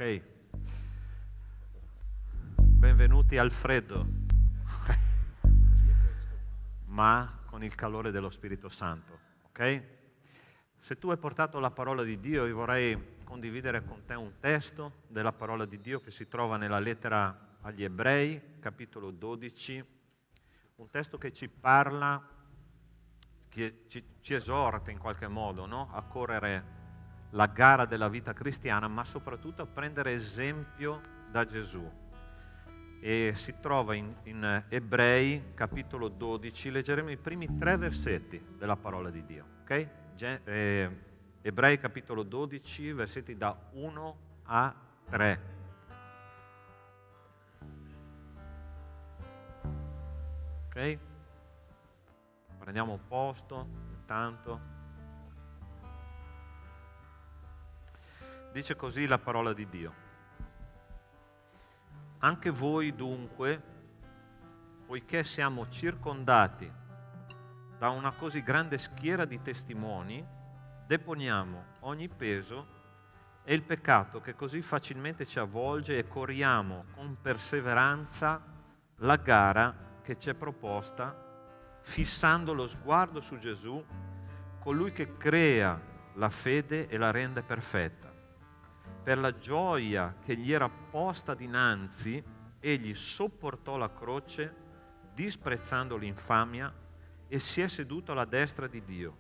Ok, benvenuti al freddo, ma con il calore dello Spirito Santo, ok? Se tu hai portato la parola di Dio, io vorrei condividere con te un testo della parola di Dio che si trova nella lettera agli Ebrei, capitolo 12, un testo che ci parla, che ci esorta in qualche modo, no? A correre la gara della vita cristiana, ma soprattutto a prendere esempio da Gesù. E si trova in Ebrei, capitolo 12, leggeremo i primi 3 versetti della parola di Dio, ok? Ebrei, capitolo 12, versetti da 1 a 3. Ok? Prendiamo un posto, intanto. Dice così la parola di Dio. Anche voi dunque, poiché siamo circondati da una così grande schiera di testimoni, deponiamo ogni peso e il peccato che così facilmente ci avvolge e corriamo con perseveranza la gara che ci è proposta, fissando lo sguardo su Gesù, colui che crea la fede e la rende perfetta. Per la gioia che gli era posta dinanzi, egli sopportò la croce, disprezzando l'infamia, e si è seduto alla destra di Dio.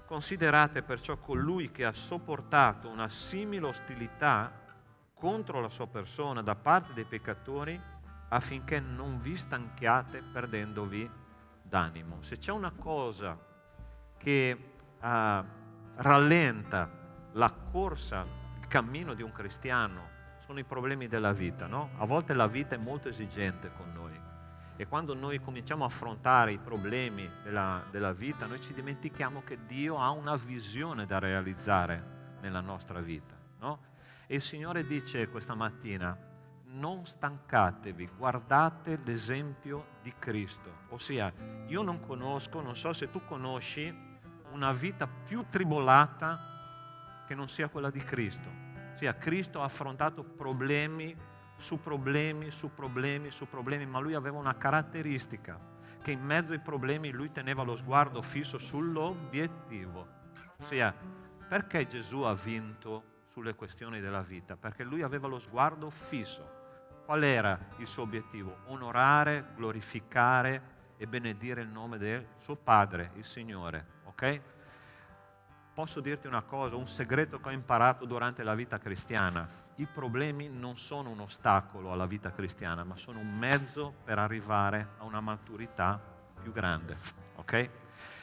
Considerate perciò colui che ha sopportato una simile ostilità contro la sua persona da parte dei peccatori, affinché non vi stanchiate perdendovi d'animo. Se c'è una cosa che rallenta la corsa, cammino di un cristiano, sono i problemi della vita, no? A volte la vita è molto esigente con noi e quando noi cominciamo a affrontare i problemi della vita, noi ci dimentichiamo che Dio ha una visione da realizzare nella nostra vita, no? E il Signore dice questa mattina: non stancatevi, guardate l'esempio di Cristo. Ossia, io non so se tu conosci una vita più tribolata che non sia quella di Cristo. Ossia, Cristo ha affrontato problemi su problemi, su problemi, su problemi, ma lui aveva una caratteristica, che in mezzo ai problemi lui teneva lo sguardo fisso sull'obiettivo. Ossia, perché Gesù ha vinto sulle questioni della vita? Perché lui aveva lo sguardo fisso. Qual era il suo obiettivo? Onorare, glorificare e benedire il nome del suo Padre, il Signore, ok? Posso dirti una cosa, un segreto che ho imparato durante la vita cristiana: i problemi non sono un ostacolo alla vita cristiana, ma sono un mezzo per arrivare a una maturità più grande, ok?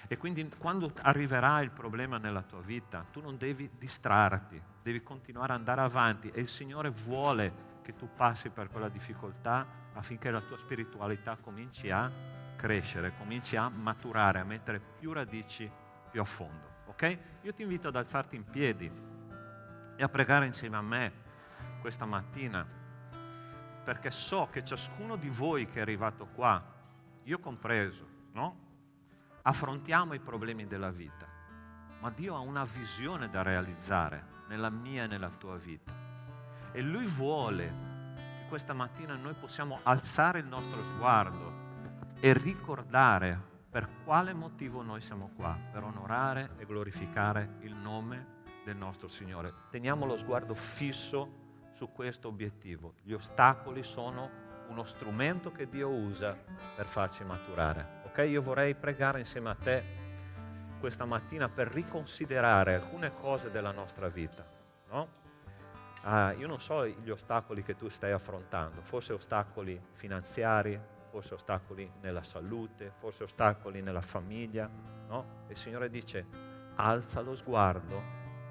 E quindi quando arriverà il problema nella tua vita, tu non devi distrarti, devi continuare ad andare avanti e il Signore vuole che tu passi per quella difficoltà affinché la tua spiritualità cominci a crescere, cominci a maturare, a mettere più radici più a fondo. Ok? Io ti invito ad alzarti in piedi e a pregare insieme a me questa mattina, perché so che ciascuno di voi che è arrivato qua, io compreso, no? Affrontiamo i problemi della vita, ma Dio ha una visione da realizzare nella mia e nella tua vita. E Lui vuole che questa mattina noi possiamo alzare il nostro sguardo e ricordare per quale motivo noi siamo qua, per onorare e glorificare il nome del nostro Signore. Teniamo lo sguardo fisso su questo obiettivo. Gli ostacoli sono uno strumento che Dio usa per farci maturare. Ok? Io vorrei pregare insieme a te questa mattina per riconsiderare alcune cose della nostra vita, no? Io non so gli ostacoli che tu stai affrontando, forse ostacoli finanziari, forse ostacoli nella salute, forse ostacoli nella famiglia, no? E il Signore dice: alza lo sguardo,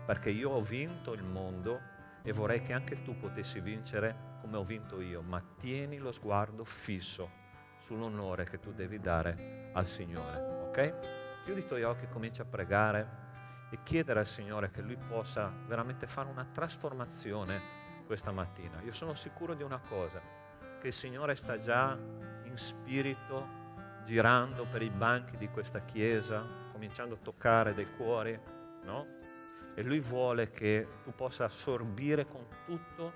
perché io ho vinto il mondo e vorrei che anche tu potessi vincere come ho vinto io, ma tieni lo sguardo fisso sull'onore che tu devi dare al Signore, ok? Chiudi i tuoi occhi, comincia a pregare e chiedere al Signore che Lui possa veramente fare una trasformazione questa mattina. Io sono sicuro di una cosa, che il Signore sta già in spirito girando per i banchi di questa chiesa, cominciando a toccare dei cuori, no? e Lui vuole che tu possa assorbire con tutto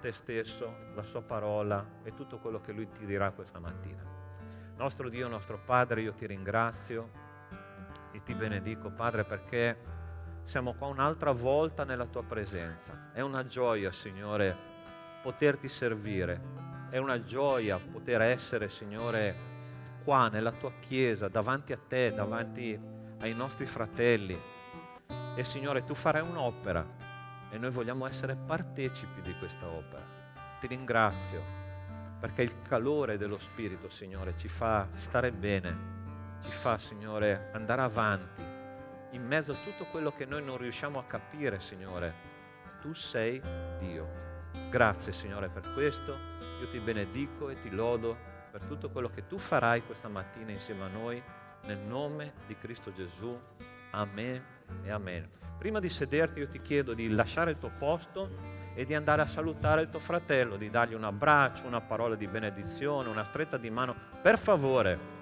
te stesso, la sua parola e tutto quello che Lui ti dirà questa mattina. Nostro Dio, nostro Padre, io ti ringrazio e ti benedico, Padre, perché siamo qua un'altra volta nella tua presenza. È una gioia, Signore, poterti servire. È una gioia poter essere, Signore, qua nella tua Chiesa, davanti a te, davanti ai nostri fratelli. E Signore, tu farai un'opera e noi vogliamo essere partecipi di questa opera. Ti ringrazio perché il calore dello Spirito, Signore, ci fa stare bene, ci fa, Signore, andare avanti in mezzo a tutto quello che noi non riusciamo a capire, Signore. Tu sei Dio. Grazie, Signore, per questo. Io ti benedico e ti lodo per tutto quello che tu farai questa mattina insieme a noi, nel nome di Cristo Gesù. Amen e amen. Prima di sederti io ti chiedo di lasciare il tuo posto e di andare a salutare il tuo fratello, di dargli un abbraccio, una parola di benedizione, una stretta di mano, per favore.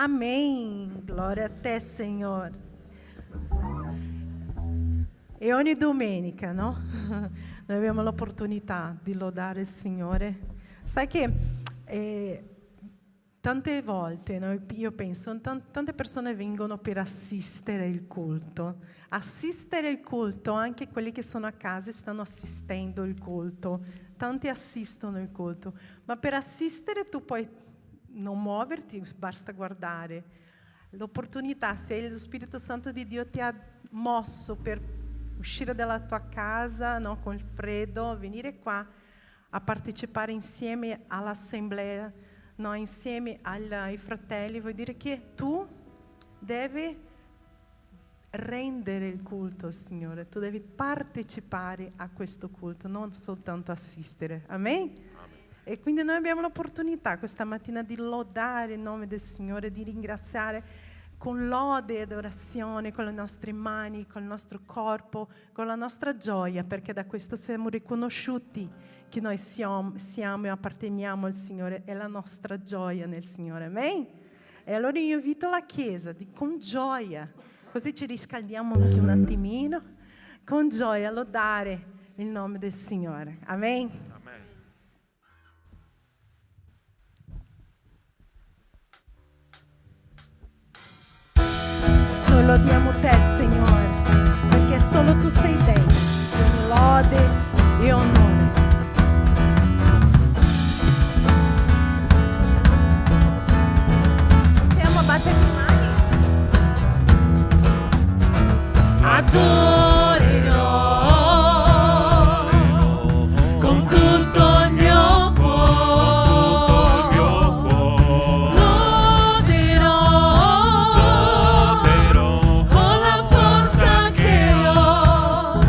Amém, glória a te, Senhor. E ogni domenica, no? Noi abbiamo l'opportunità di lodare il Signore. Sai che tante volte, no, io penso, tante persone vengono per assistere il culto. Assistere il culto, anche quelli che sono a casa stanno assistendo il culto. Tanti assistono il culto. Ma per assistere tu puoi non muoverti, basta guardare. L'opportunità, se lo Spirito Santo di Dio ti ha mosso per uscire dalla tua casa, no, con il freddo, venire qua a partecipare insieme all'assemblea, no, insieme ai fratelli, vuol dire che tu devi rendere il culto al Signore, tu devi partecipare a questo culto, non soltanto assistere. Amen? E quindi noi abbiamo l'opportunità questa mattina di lodare il nome del Signore, di ringraziare con lode e adorazione, con le nostre mani, con il nostro corpo, con la nostra gioia, perché da questo siamo riconosciuti che noi siamo e apparteniamo al Signore, è la nostra gioia nel Signore. Amen? E allora io invito la Chiesa con gioia, così ci riscaldiamo anche un attimino, con gioia a lodare il nome del Signore. Amen? Noi lodiamo te, Signore, perché solo tu sei degno di ogni lode e onore. Possiamo battere le mani? Adorerò con tutto il mio cuore, loderò con la forza che ho.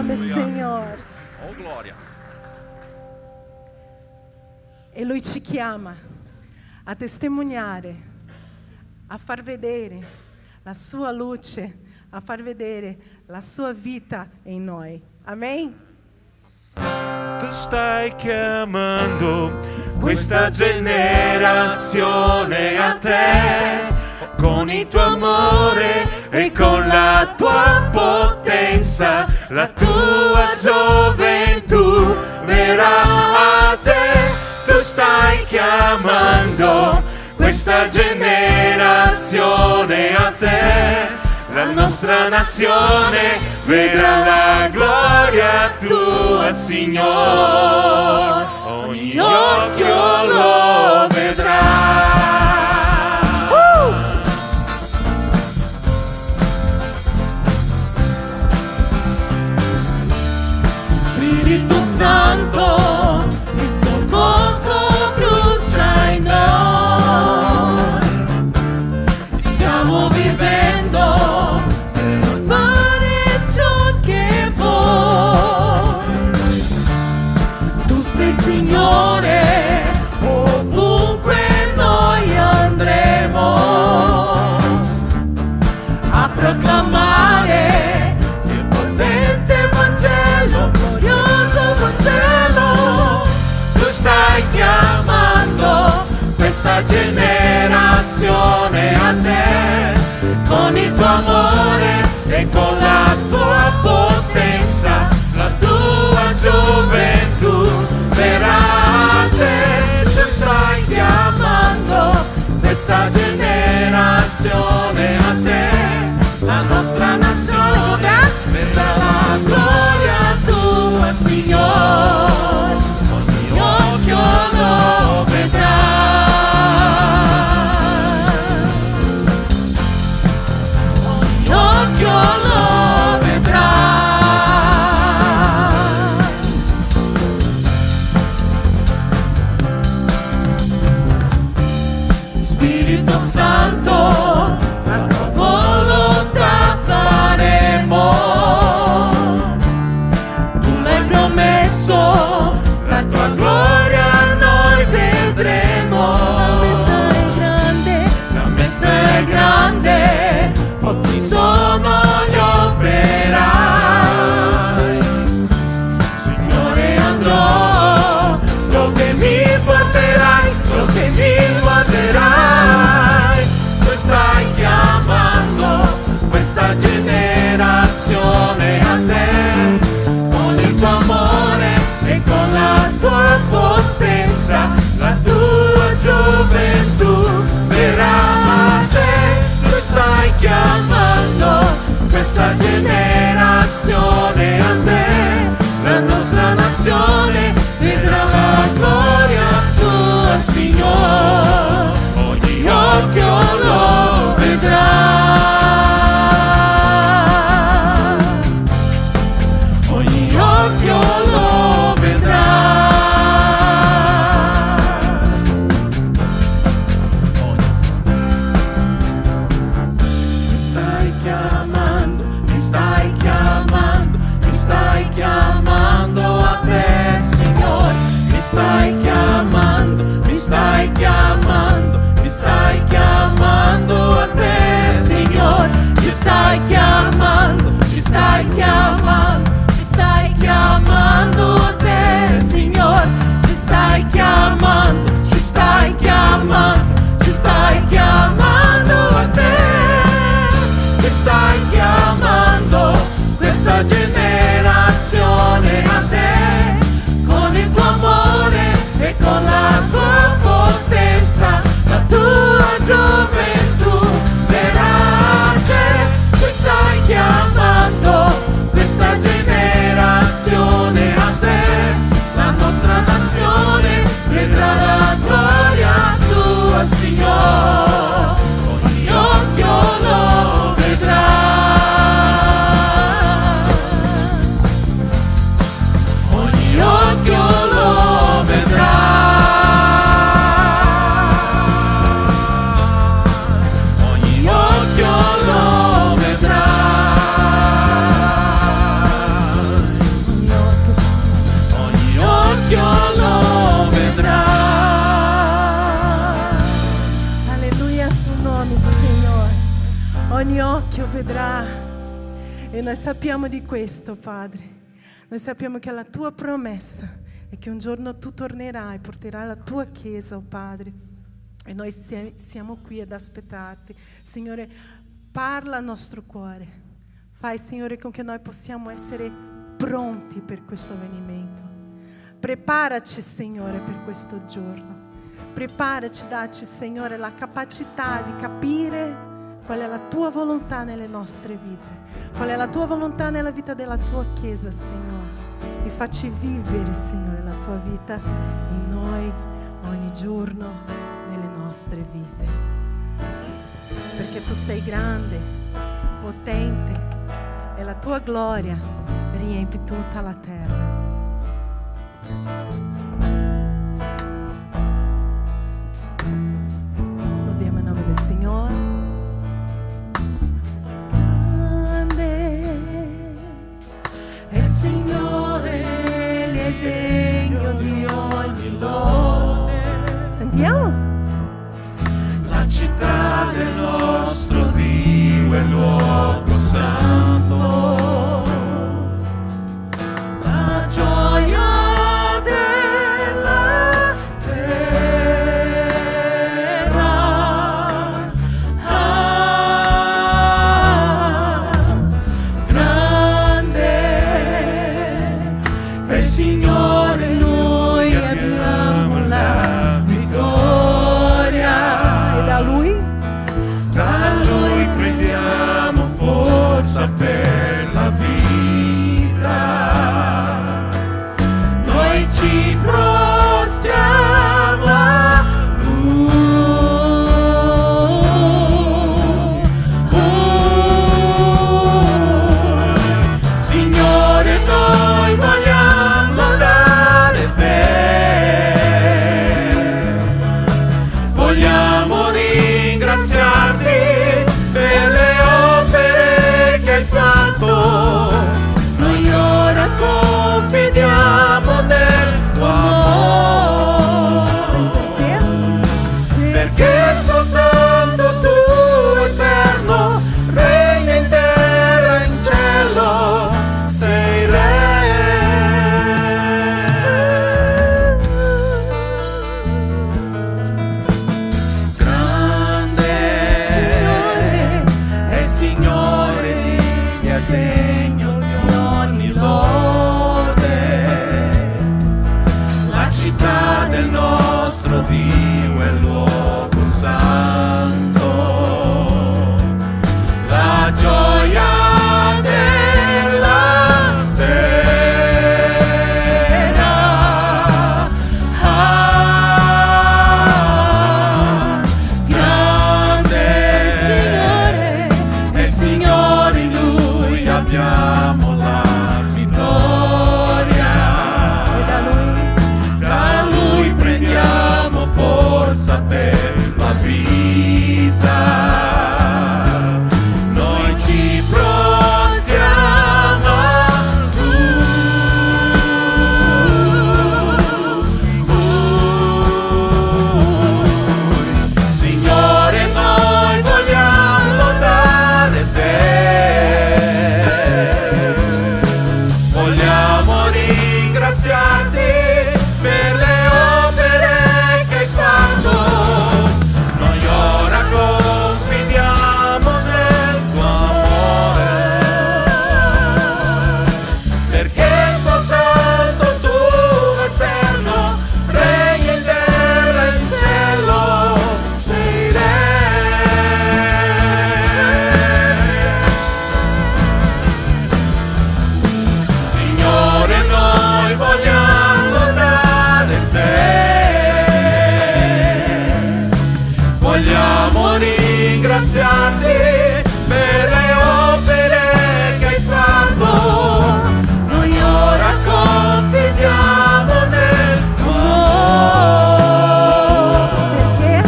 nome, Signore. Oh, gloria. E Lui ci chiama a testimoniare, a far vedere la sua luce, a far vedere la sua vita in noi. Amen? Tu stai chiamando questa generazione a te, con il tuo amore e con la tua potenza, la tua gioventù verrà a te. Tu stai chiamando questa generazione a te, la nostra nazione vedrà la gloria tua, Signore. Ogni occhio lo vedrà. Spirito Santo, il tuo fuoco brucia in noi. Stiamo vivendo per fare ciò che vuoi. Tu sei Signore, ovunque noi andremo a proclamare il potente Vangelo, glorioso Vangelo. Tu stai chiamando questa generazione a te, con il tuo amore e con la tua potenza, la tua gioventù verrà a te. Tu stai chiamando questa generazione a te, la nostra nazione vedrà la gloria tua, Signore. Ogni occhio lo vedrà. Ogni occhio lo E noi sappiamo di questo, Padre. Noi sappiamo che la tua promessa è che un giorno tu tornerai, porterai la tua Chiesa, oh Padre. E noi siamo qui ad aspettarti. Signore, parla al nostro cuore. Fai, Signore, con che noi possiamo essere pronti per questo avvenimento. Preparaci, Signore, per questo giorno. Preparaci, dacci, Signore, la capacità di capire qual è la tua volontà nelle nostre vite, qual è la tua volontà nella vita della tua Chiesa, Signore. E facci vivere, Signore, la tua vita in noi ogni giorno nelle nostre vite. Perché tu sei grande, potente e la tua gloria riempie tutta la terra. Lodiamo il nome del Signore. Signore, Egli è degno di ogni lode. Andiamo. La città del nostro Dio è il luogo santo. La gioia della terra. Signore, noi abbiamo la vittoria. E da Lui prendiamo forza per la vita. Noi ci prostiamo a Lui. Signore, noi vogliamo vogliamo ringraziarti per le opere che hai fatto. Noi ora confidiamo nel tuo amore, perché soltanto tu, eterno, regni in terra e in cielo, sei re. Degno di ogni lode, la città del nostro Dio è il luogo santo, la gioia della terra. Grande Signore, è il Signore in Lui abbiamo la vittoria. E da Lui prendiamo forza per la vita. Noi ci prostiamo a Lui. Signore, noi vogliamo dare te. Vogliamo ringraziarti per le opere che hai fatto. Noi ora confidiamo nel tuo amore, perché soltanto tu, eterno, regni in terra e in cielo, sei re. Signore, noi vogliamo dare te. Vogliamo ringraziarti per le opere che hai fatto. Noi ora confidiamo nel tuo amore,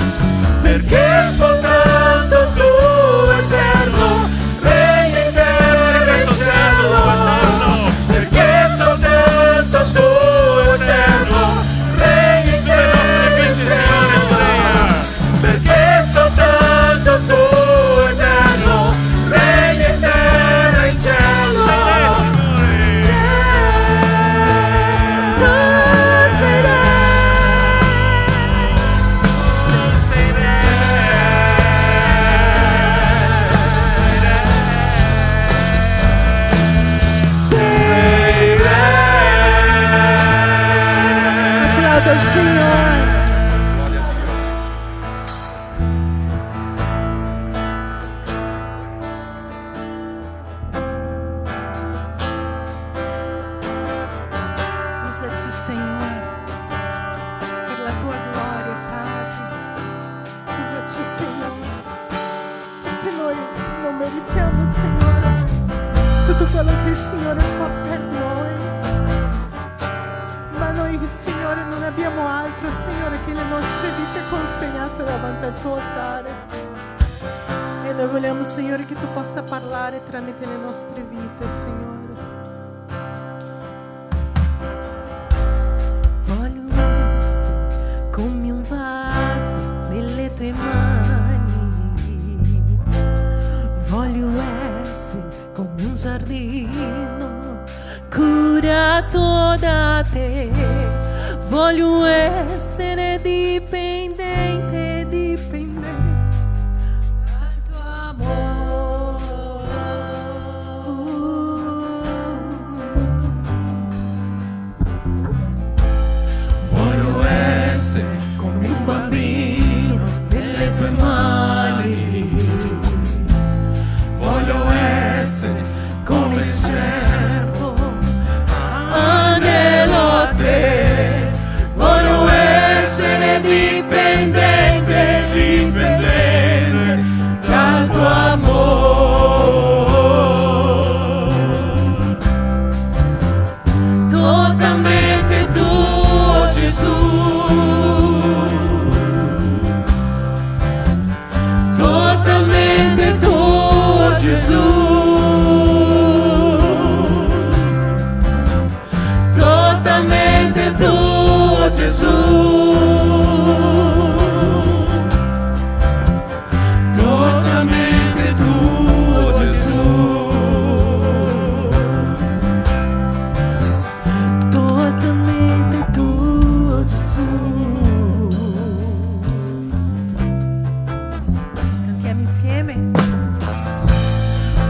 perché soltanto tu, eterno, regni in terra e in cielo. Perché soltanto tu, eterno, regni sulle nostre vite, Signore. Perché soltanto tu, eterno, Signore, fa per noi. Ma noi, Signore, non abbiamo altro, Signore, che le nostre vite consegnate davanti al tuo altare. E noi vogliamo, Signore, che tu possa parlare tramite le nostre vite, Signore. Voglio essere come un vaso nelle tue mani. Voglio essere come un giardino curato da te. Voglio essere dipendente, dipendente dal tuo amore. Voglio essere come un bambino nelle tue mani. Voglio essere come il servo, anelo a te. Voglio essere dipendente, dipendente dal tuo amore. Totalmente tuo, Gesù. Totalmente tuo, Gesù. Totalmente tuo, Gesù. Totalmente tuo, Gesù. Totalmente tuo, Gesù. Cantiamo insieme.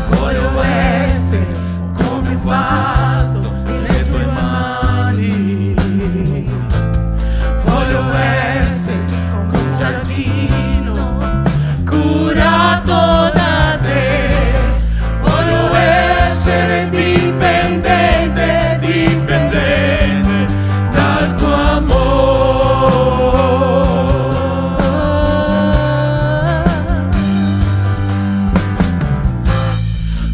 Voglio essere come un vaso nelle tue mani. Voglio essere come un giardino curato da te. Voglio essere dipendente, dipendente dal tuo amore.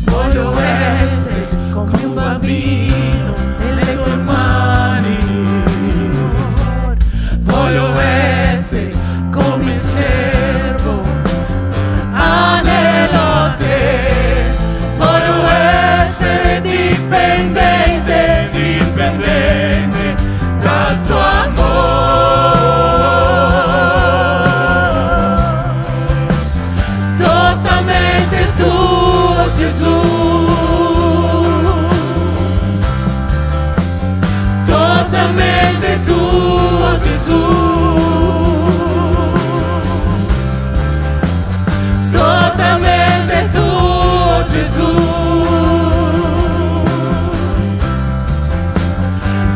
Voglio essere come un bambino nelle tue mani. Voglio essere come il servo, anelo a te. Voglio essere dipendente, dipendente dal tuo amore. Totalmente tuo, Gesù. Totalmente tuo, Gesù. Totalmente tuo, Gesù.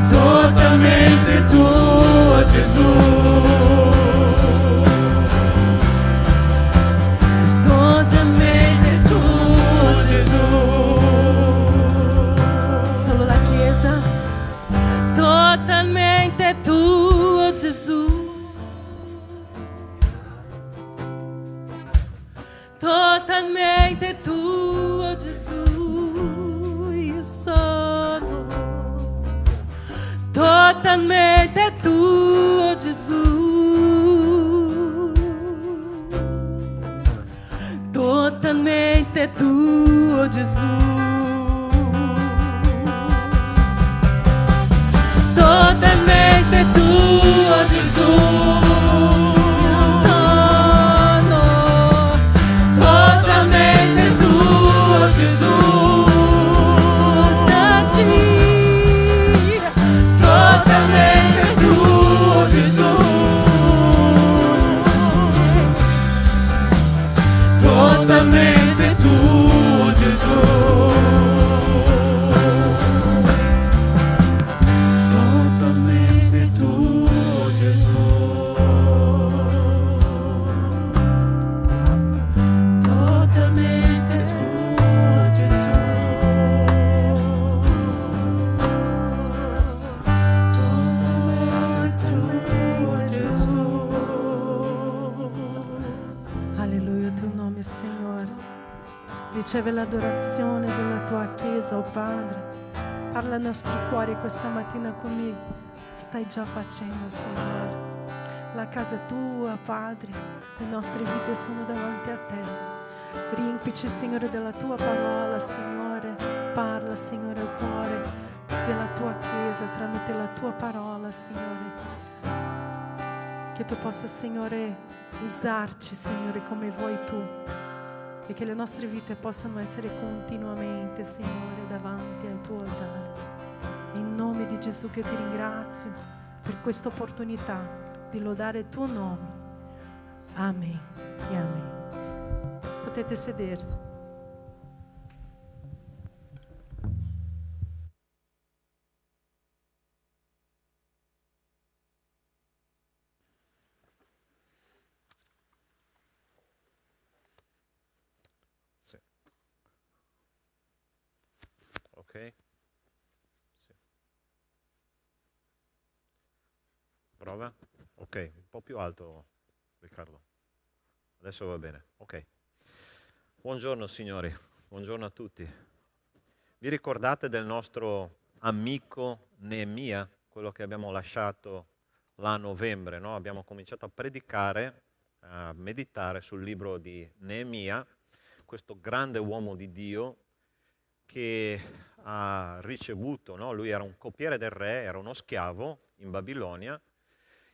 Totalmente tuo, Gesù. Totalmente tuo, Gesù. Solo la Chiesa. Totalmente tuo, Gesù. Totalmente tuo, Gesù. Io sono totalmente tuo, Gesù. Totalmente tuo, Gesù. Totalmente tuo, Gesù. Sono totalmente tuo, Gesù. Usati. Totalmente tuo, Gesù. Totalmente tuo, Gesù. Riceve l'adorazione della tua Chiesa, oh Padre. Parla ai nostri cuori questa mattina come stai già facendo, Signore. La casa è tua, Padre. Le nostre vite sono davanti a te. Riempici, Signore, della tua parola, Signore. Parla, Signore, al cuore della tua Chiesa tramite la tua parola, Signore. Che tu possa, Signore, usarci, Signore, come vuoi tu. E che le nostre vite possano essere continuamente, Signore, davanti al tuo altare. In nome di Gesù che ti ringrazio per questa opportunità di lodare il tuo nome. Amen e amen. Potete sedersi. Sì. Ok. Sì. Prova. Ok, un po' più alto, Riccardo. Adesso va bene. Ok. Buongiorno signori, buongiorno a tutti. Vi ricordate del nostro amico Neemia, quello che abbiamo lasciato là a novembre, no? Abbiamo cominciato a predicare, a meditare sul libro di Neemia, questo grande uomo di Dio che ha ricevuto, no? Lui era un coppiere del re, era uno schiavo in Babilonia,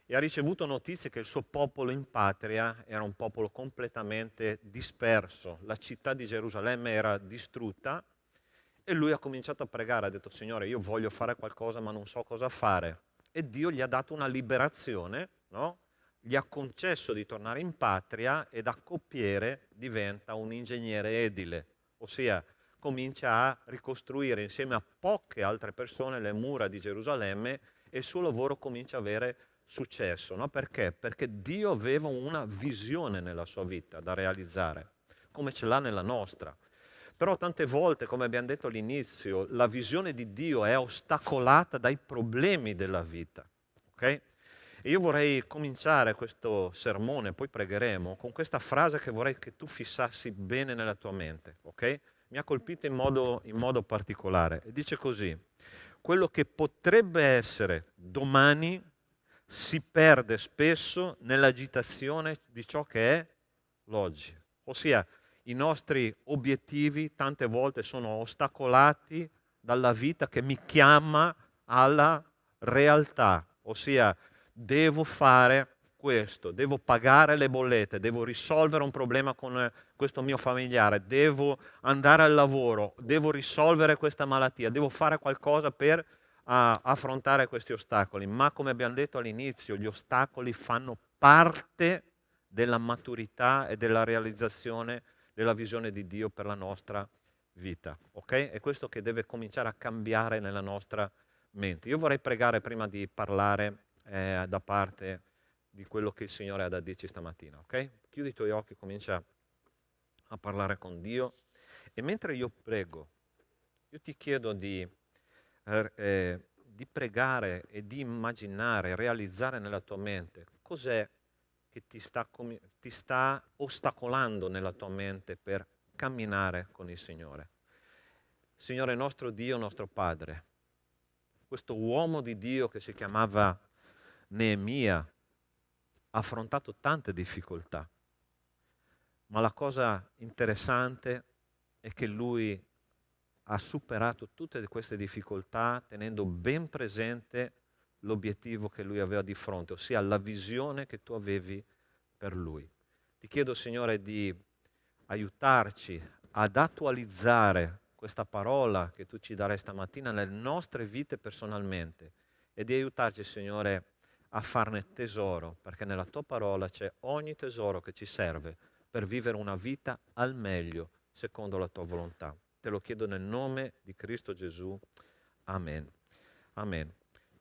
e ha ricevuto notizie che il suo popolo in patria era un popolo completamente disperso. La città di Gerusalemme era distrutta e lui ha cominciato a pregare, ha detto: Signore, io voglio fare qualcosa ma non so cosa fare. E Dio gli ha dato una liberazione, no? Gli ha concesso di tornare in patria e da coppiere diventa un ingegnere edile, ossia comincia a ricostruire insieme a poche altre persone le mura di Gerusalemme e il suo lavoro comincia a avere successo, no? Perché? Perché Dio aveva una visione nella sua vita da realizzare, come ce l'ha nella nostra. Però tante volte, come abbiamo detto all'inizio, la visione di Dio è ostacolata dai problemi della vita, ok? E io vorrei cominciare questo sermone, poi pregheremo, con questa frase che vorrei che tu fissassi bene nella tua mente, ok? Mi ha colpito in modo particolare. E dice così: quello che potrebbe essere domani si perde spesso nell'agitazione di ciò che è l'oggi. Ossia, i nostri obiettivi tante volte sono ostacolati dalla vita che mi chiama alla realtà. Ossia, devo fare questo, devo pagare le bollette, devo risolvere un problema con questo mio familiare, devo andare al lavoro, devo risolvere questa malattia, devo fare qualcosa per affrontare questi ostacoli. Ma come abbiamo detto all'inizio, gli ostacoli fanno parte della maturità e della realizzazione della visione di Dio per la nostra vita. Ok? È questo che deve cominciare a cambiare nella nostra mente. Io vorrei pregare prima di parlare da parte di quello che il Signore ha da dirci stamattina. Ok? Chiudi i tuoi occhi, comincia a parlare con Dio. E mentre io prego, io ti chiedo di pregare e di immaginare, realizzare nella tua mente cos'è che ti sta ostacolando nella tua mente per camminare con il Signore. Signore nostro Dio, nostro Padre, questo uomo di Dio che si chiamava Neemia ha affrontato tante difficoltà, ma la cosa interessante è che lui ha superato tutte queste difficoltà tenendo ben presente l'obiettivo che lui aveva di fronte, ossia la visione che tu avevi per lui. Ti chiedo, Signore, di aiutarci ad attualizzare questa parola che tu ci darai stamattina nelle nostre vite personalmente e di aiutarci, Signore, a farne tesoro, perché nella tua parola c'è ogni tesoro che ci serve per vivere una vita al meglio, secondo la tua volontà. Te lo chiedo nel nome di Cristo Gesù. Amen. Amen.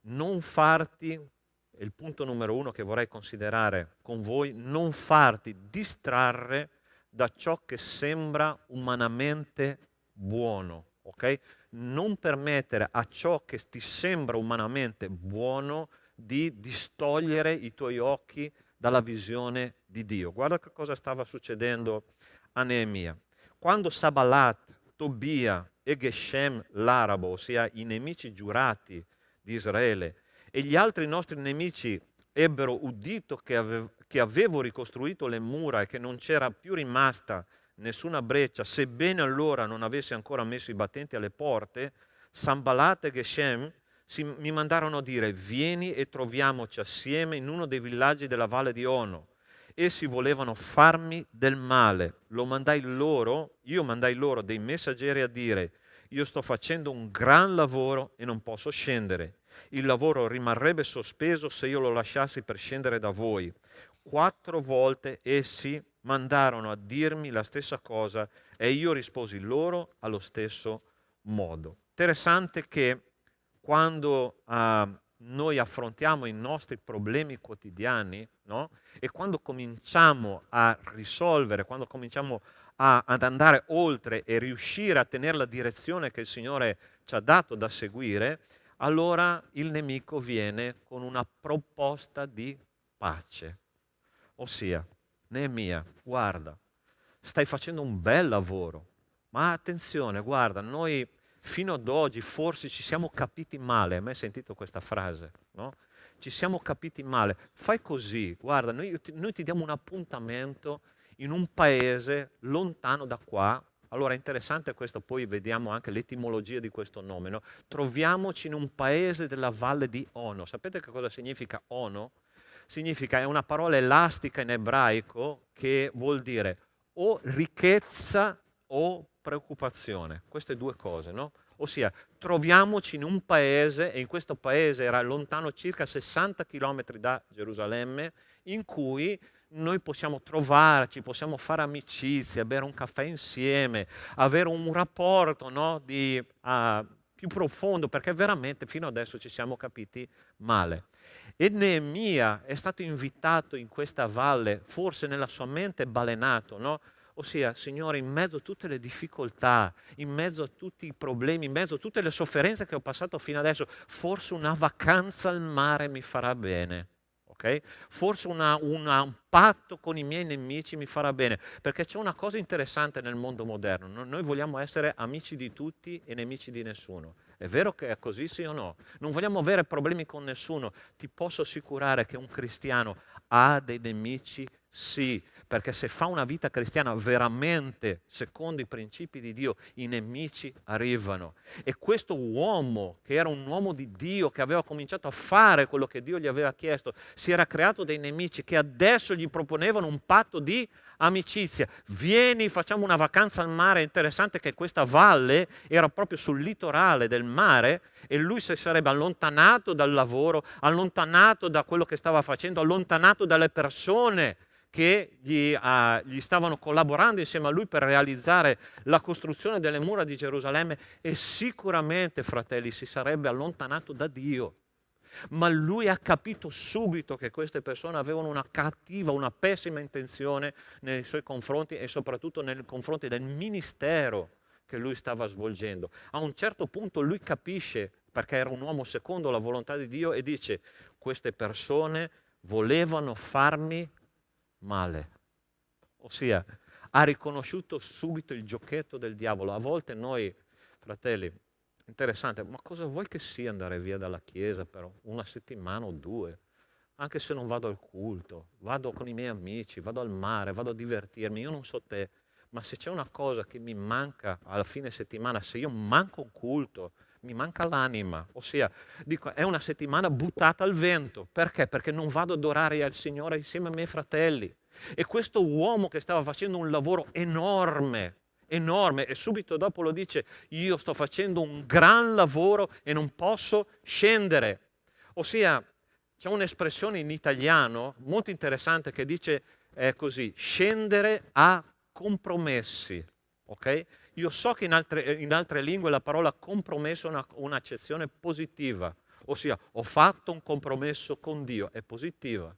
Non farti, è il punto numero 1 che vorrei considerare con voi, non farti distrarre da ciò che sembra umanamente buono, ok? Non permettere a ciò che ti sembra umanamente buono di distogliere i tuoi occhi dalla visione di Dio. Guarda che cosa stava succedendo a Neemia. Quando Sanballat, Tobia e Geshem l'arabo, ossia i nemici giurati di Israele, e gli altri nostri nemici ebbero udito che avevo ricostruito le mura e che non c'era più rimasta nessuna breccia, sebbene allora non avessi ancora messo i battenti alle porte, Sanballat e Geshem mi mandarono a dire: vieni e troviamoci assieme in uno dei villaggi della valle di Ono. Essi volevano farmi del male. Io mandai loro dei messaggeri a dire: io sto facendo un gran lavoro e non posso scendere. Il lavoro rimarrebbe sospeso se io lo lasciassi per scendere da voi. 4 volte essi mandarono a dirmi la stessa cosa e io risposi loro allo stesso modo. Interessante che quando noi affrontiamo i nostri problemi quotidiani, no? E quando cominciamo a risolvere, quando cominciamo ad andare oltre e riuscire a tenere la direzione che il Signore ci ha dato da seguire, allora il nemico viene con una proposta di pace. Ossia, Neemia, guarda, stai facendo un bel lavoro, ma attenzione, guarda, noi fino ad oggi forse ci siamo capiti male. Mai sentito questa frase, no? Ci siamo capiti male. Fai così, guarda, noi ti diamo un appuntamento in un paese lontano da qua. Allora è interessante questo, poi vediamo anche l'etimologia di questo nome, no? Troviamoci in un paese della valle di Ono. Sapete che cosa significa Ono? Significa, è una parola elastica in ebraico che vuol dire o ricchezza o preoccupazione. Queste due cose, no? Ossia, troviamoci in un paese, e in questo paese era lontano circa 60 km da Gerusalemme, in cui noi possiamo trovarci, possiamo fare amicizia, bere un caffè insieme, avere un rapporto, no, più profondo, perché veramente fino adesso ci siamo capiti male. E Neemia è stato invitato in questa valle, forse nella sua mente balenato, no? Ossia, Signore, in mezzo a tutte le difficoltà, in mezzo a tutti i problemi, in mezzo a tutte le sofferenze che ho passato fino adesso, forse una vacanza al mare mi farà bene. Okay? Forse un patto con i miei nemici mi farà bene, perché c'è una cosa interessante nel mondo moderno: noi vogliamo essere amici di tutti e nemici di nessuno. È vero che è così, sì o no? Non vogliamo avere problemi con nessuno. Ti posso assicurare che un cristiano ha dei nemici, sì, perché se fa una vita cristiana veramente secondo i principi di Dio, i nemici arrivano. E questo uomo, che era un uomo di Dio, che aveva cominciato a fare quello che Dio gli aveva chiesto, si era creato dei nemici che adesso gli proponevano un patto di amicizia. Vieni, facciamo una vacanza al mare. È interessante che questa valle era proprio sul litorale del mare e lui si sarebbe allontanato dal lavoro, allontanato da quello che stava facendo, allontanato dalle persone che gli stavano collaborando insieme a lui per realizzare la costruzione delle mura di Gerusalemme, e sicuramente, fratelli, si sarebbe allontanato da Dio. Ma lui ha capito subito che queste persone avevano una cattiva, una pessima intenzione nei suoi confronti e soprattutto nei confronti del ministero che lui stava svolgendo. A un certo punto lui capisce, perché era un uomo secondo la volontà di Dio, e dice: queste persone volevano farmi male. Ossia, ha riconosciuto subito il giochetto del diavolo. A volte noi, fratelli, interessante, ma cosa vuoi che sia andare via dalla chiesa per una settimana o 2? Anche se non vado al culto, vado con i miei amici, vado al mare, vado a divertirmi. Io non so te, ma se c'è una cosa che mi manca alla fine settimana, se io manco un culto, mi manca l'anima. Ossia, dico, è una settimana buttata al vento. Perché? Perché non vado ad adorare al Signore insieme ai miei fratelli. E questo uomo che stava facendo un lavoro enorme, e subito dopo lo dice: io sto facendo un gran lavoro e non posso scendere. Ossia, c'è un'espressione in italiano molto interessante che dice così: scendere a compromessi. Okay? Io so che in altre lingue la parola compromesso è un'accezione positiva, ossia ho fatto un compromesso con Dio, è positiva.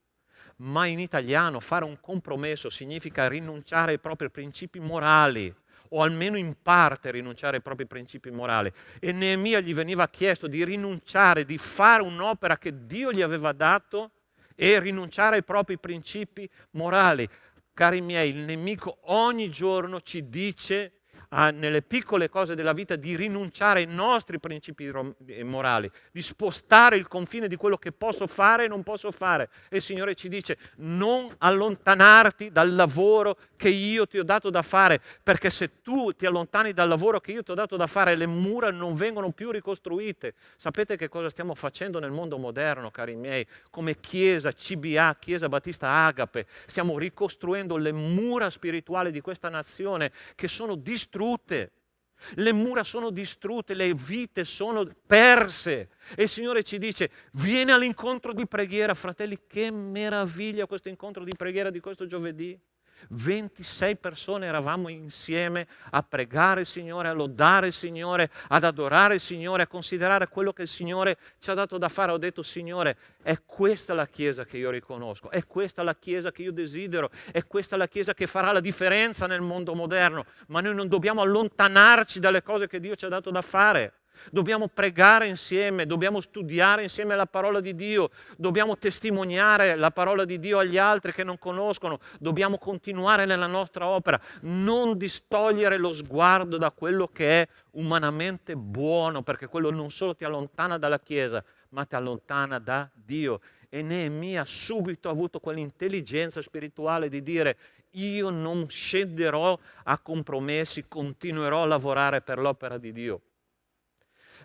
Ma in italiano fare un compromesso significa rinunciare ai propri principi morali, o almeno in parte rinunciare ai propri principi morali. E Neemia gli veniva chiesto di rinunciare, di fare un'opera che Dio gli aveva dato e rinunciare ai propri principi morali. Cari miei, il nemico ogni giorno ci dice nelle piccole cose della vita di rinunciare ai nostri principi morali, di spostare il confine di quello che posso fare e non posso fare. E il Signore ci dice: non allontanarti dal lavoro che io ti ho dato da fare, perché se tu ti allontani dal lavoro che io ti ho dato da fare, le mura non vengono più ricostruite. Sapete che cosa stiamo facendo nel mondo moderno, cari miei? Come Chiesa CBA, Chiesa Battista Agape, stiamo ricostruendo le mura spirituali di questa nazione che sono distrutte. Le mura sono distrutte, le vite sono perse. E il Signore ci dice: vieni all'incontro di preghiera. Fratelli, che meraviglia questo incontro di preghiera di questo giovedì. 26 persone eravamo insieme a pregare il Signore, a lodare il Signore, ad adorare il Signore, a considerare quello che il Signore ci ha dato da fare. Ho detto: Signore, è questa la Chiesa che io riconosco, è questa la Chiesa che io desidero, è questa la Chiesa che farà la differenza nel mondo moderno. Ma noi non dobbiamo allontanarci dalle cose che Dio ci ha dato da fare. Dobbiamo pregare insieme, dobbiamo studiare insieme la parola di Dio, dobbiamo testimoniare la parola di Dio agli altri che non conoscono, dobbiamo continuare nella nostra opera, non distogliere lo sguardo da quello che è umanamente buono, perché quello non solo ti allontana dalla Chiesa, ma ti allontana da Dio. E Neemia subito ha avuto quell'intelligenza spirituale di dire: io non scenderò a compromessi, continuerò a lavorare per l'opera di Dio.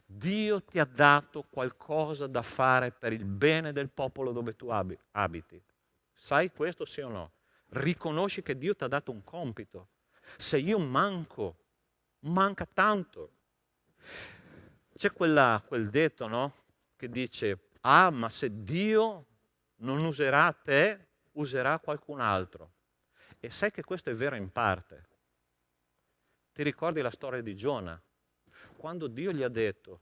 Dio ti ha dato qualcosa da fare per il bene del popolo dove tu abiti. Sai questo, sì o no? Riconosci che Dio ti ha dato un compito. Se io manca tanto. C'è quel detto, no? Che dice: ma se Dio non userà te, userà qualcun altro. E sai che questo è vero in parte. Ti ricordi la storia di Giona? Quando Dio gli ha detto: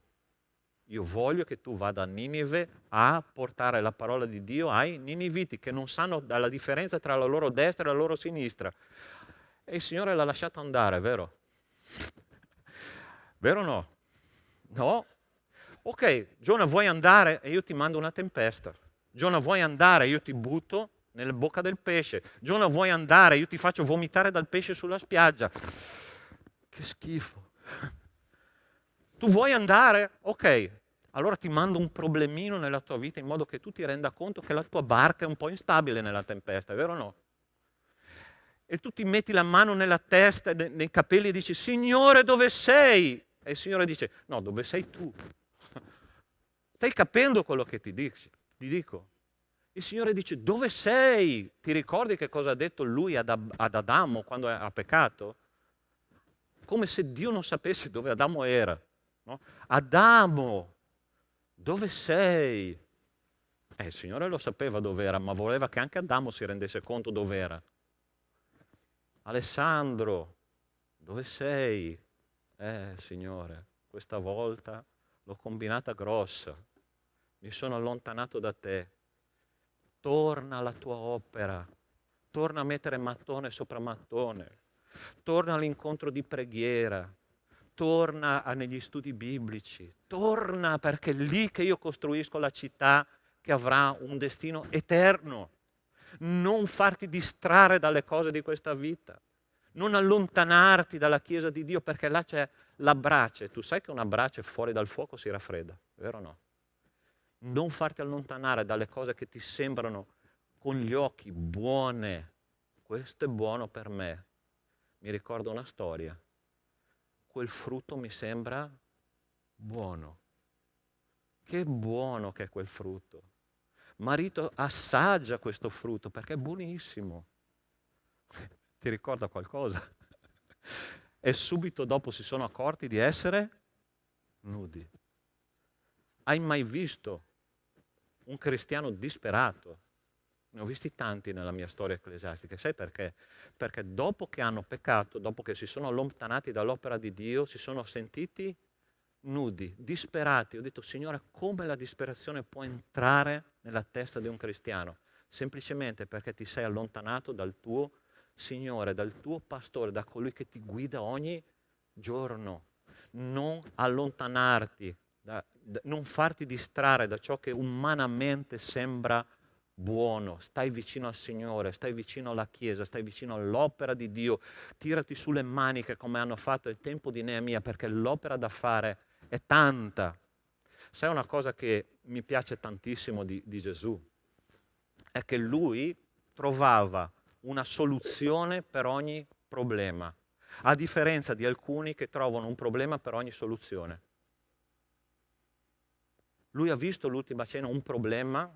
io voglio che tu vada a Ninive a portare la parola di Dio ai niniviti che non sanno la differenza tra la loro destra e la loro sinistra. E il Signore l'ha lasciato andare, vero? Vero o no? No? Ok, Giona, vuoi andare? E io ti mando una tempesta. Giona, vuoi andare? Io ti butto nella bocca del pesce. Giona, vuoi andare? Io ti faccio vomitare dal pesce sulla spiaggia. Che schifo. Tu vuoi andare? Ok, allora ti mando un problemino nella tua vita in modo che tu ti renda conto che la tua barca è un po' instabile nella tempesta, è vero o no? E tu ti metti la mano nella testa, nei capelli e dici: Signore, dove sei? E il Signore dice: no, dove sei tu? Stai capendo quello che ti dico? Il Signore dice: dove sei? Ti ricordi che cosa ha detto lui ad Adamo quando ha peccato? Come se Dio non sapesse dove Adamo era. No? Adamo, dove sei? Il Signore lo sapeva dove era, ma voleva che anche Adamo si rendesse conto dove era. Alessandro, dove sei? Signore, questa volta l'ho combinata grossa, mi sono allontanato da te. Torna alla tua opera, torna a mettere mattone sopra mattone, torna all'incontro di preghiera, torna negli studi biblici, torna, perché è lì che io costruisco la città che avrà un destino eterno. Non farti distrarre dalle cose di questa vita, non allontanarti dalla Chiesa di Dio, perché là c'è la brace. Tu sai che una brace fuori dal fuoco si raffredda, vero o no? Non farti allontanare dalle cose che ti sembrano con gli occhi buone. Questo è buono per me. Mi ricordo una storia. Quel frutto mi sembra buono. Che buono che è quel frutto. Marito, assaggia questo frutto perché è buonissimo. Ti ricorda qualcosa? E subito dopo si sono accorti di essere nudi. Hai mai visto un cristiano disperato? Ne ho visti tanti nella mia storia ecclesiastica. Sai perché? Perché dopo che hanno peccato, dopo che si sono allontanati dall'opera di Dio, si sono sentiti nudi, disperati. Ho detto: Signore, come la disperazione può entrare nella testa di un cristiano? Semplicemente perché ti sei allontanato dal tuo Signore, dal tuo pastore, da colui che ti guida ogni giorno. Non allontanarti, non farti distrarre da ciò che umanamente sembra buono, stai vicino al Signore, stai vicino alla Chiesa, stai vicino all'opera di Dio, tirati sulle maniche come hanno fatto il tempo di Neemia, perché l'opera da fare è tanta. Sai una cosa che mi piace tantissimo di Gesù? È che lui trovava una soluzione per ogni problema, a differenza di alcuni che trovano un problema per ogni soluzione. Lui ha visto l'ultima cena un problema,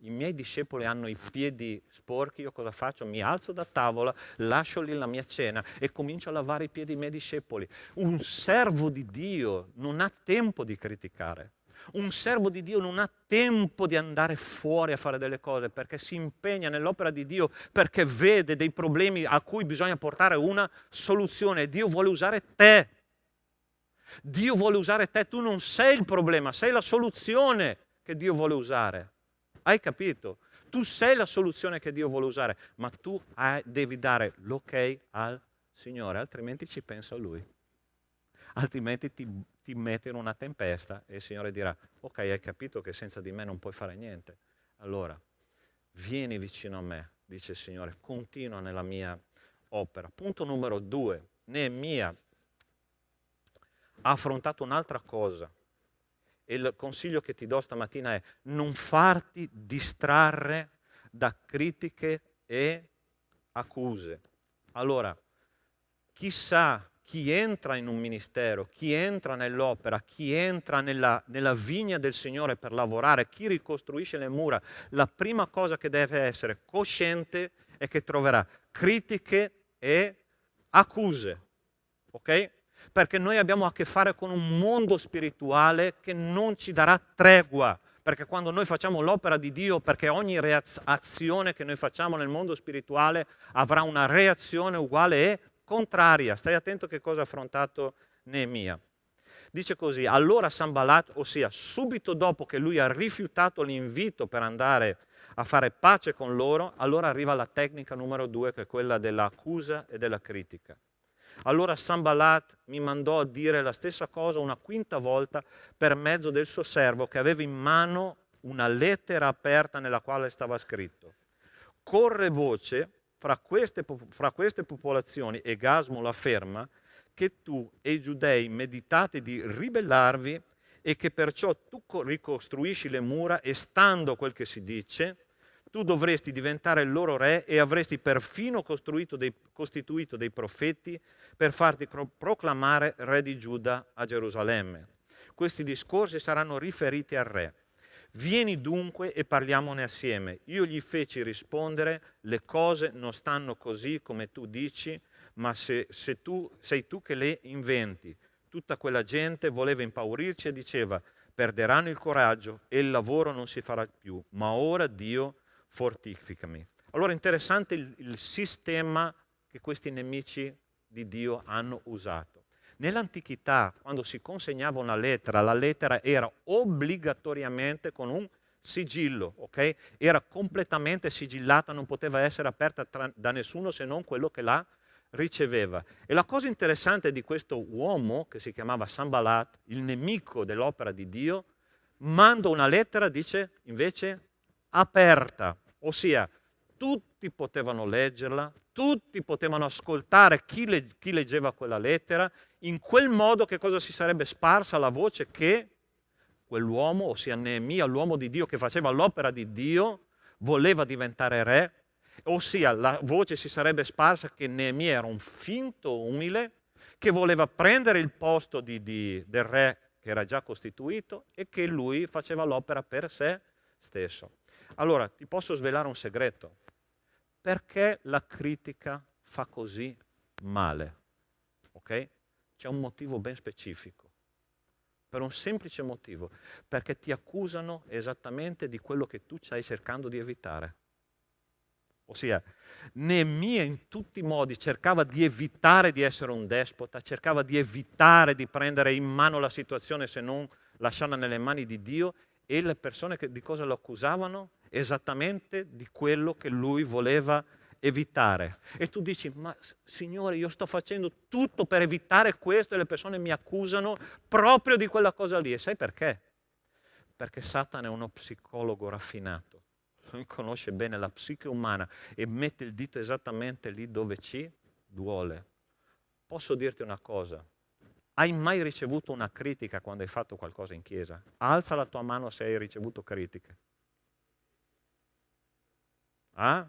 i miei discepoli hanno i piedi sporchi, io cosa faccio? Mi alzo da tavola, lascio lì la mia cena e comincio a lavare i piedi ai miei discepoli. Un servo di Dio non ha tempo di criticare. Un servo di Dio non ha tempo di andare fuori a fare delle cose, perché si impegna nell'opera di Dio, perché vede dei problemi a cui bisogna portare una soluzione. Dio vuole usare te. Dio vuole usare te. Tu non sei il problema, sei la soluzione che Dio vuole usare. Hai capito? Tu sei la soluzione che Dio vuole usare, ma tu devi dare l'ok al Signore, altrimenti ci pensa Lui. Altrimenti ti mette in una tempesta e il Signore dirà: ok, hai capito che senza di me non puoi fare niente. Allora, vieni vicino a me, dice il Signore, continua nella mia opera. Punto numero 2. Neemia ha affrontato un'altra cosa. E il consiglio che ti do stamattina è: non farti distrarre da critiche e accuse. Allora, chissà chi entra in un ministero, chi entra nell'opera, chi entra nella vigna del Signore per lavorare, chi ricostruisce le mura, la prima cosa che deve essere cosciente è che troverà critiche e accuse, ok? Perché noi abbiamo a che fare con un mondo spirituale che non ci darà tregua, perché quando noi facciamo l'opera di Dio, perché ogni azione che noi facciamo nel mondo spirituale avrà una reazione uguale e contraria. Stai attento che cosa ha affrontato Neemia. Dice così: allora Sanballat, ossia subito dopo che lui ha rifiutato l'invito per andare a fare pace con loro, allora arriva la tecnica numero 2, che è quella dell'accusa e della critica. Allora Sanballat mi mandò a dire la stessa cosa una quinta volta per mezzo del suo servo, che aveva in mano una lettera aperta nella quale stava scritto: corre voce fra queste popolazioni, e Gasmo l'afferma, che tu e i giudei meditate di ribellarvi e che perciò tu ricostruisci le mura, e stando quel che si dice, tu dovresti diventare il loro re e avresti perfino costituito dei profeti per farti proclamare re di Giuda a Gerusalemme. Questi discorsi saranno riferiti al re. Vieni dunque e parliamone assieme. Io gli feci rispondere: le cose non stanno così come tu dici, ma sei tu che le inventi. Tutta quella gente voleva impaurirci e diceva: perderanno il coraggio e il lavoro non si farà più, ma ora Dio fortificami. Allora, interessante il sistema che questi nemici di Dio hanno usato. Nell'antichità, quando si consegnava una lettera, la lettera era obbligatoriamente con un sigillo, ok? Era completamente sigillata, non poteva essere aperta da nessuno se non quello che la riceveva. E la cosa interessante di questo uomo, che si chiamava Sanballat, il nemico dell'opera di Dio, manda una lettera, dice invece, aperta, ossia tutti potevano leggerla, tutti potevano ascoltare chi leggeva quella lettera. In quel modo che cosa si sarebbe sparsa la voce? Che quell'uomo, ossia Neemia, l'uomo di Dio che faceva l'opera di Dio, voleva diventare re, ossia la voce si sarebbe sparsa che Neemia era un finto umile, che voleva prendere il posto del re che era già costituito e che lui faceva l'opera per se stesso. Allora, ti posso svelare un segreto. Perché la critica fa così male? Ok? C'è un motivo ben specifico. Per un semplice motivo. Perché ti accusano esattamente di quello che tu stai cercando di evitare. Ossia, Neemia in tutti i modi cercava di evitare di essere un despota, cercava di evitare di prendere in mano la situazione se non lasciarla nelle mani di Dio, e le persone di cosa lo accusavano? Esattamente di quello che lui voleva evitare. E tu dici: ma Signore, io sto facendo tutto per evitare questo e le persone mi accusano proprio di quella cosa lì. E sai perché? Perché Satana è uno psicologo raffinato. lui conosce bene la psiche umana e mette il dito esattamente lì dove ci duole. Posso dirti una cosa? Hai mai ricevuto una critica quando hai fatto qualcosa in chiesa? Alza la tua mano se hai ricevuto critiche. Ah?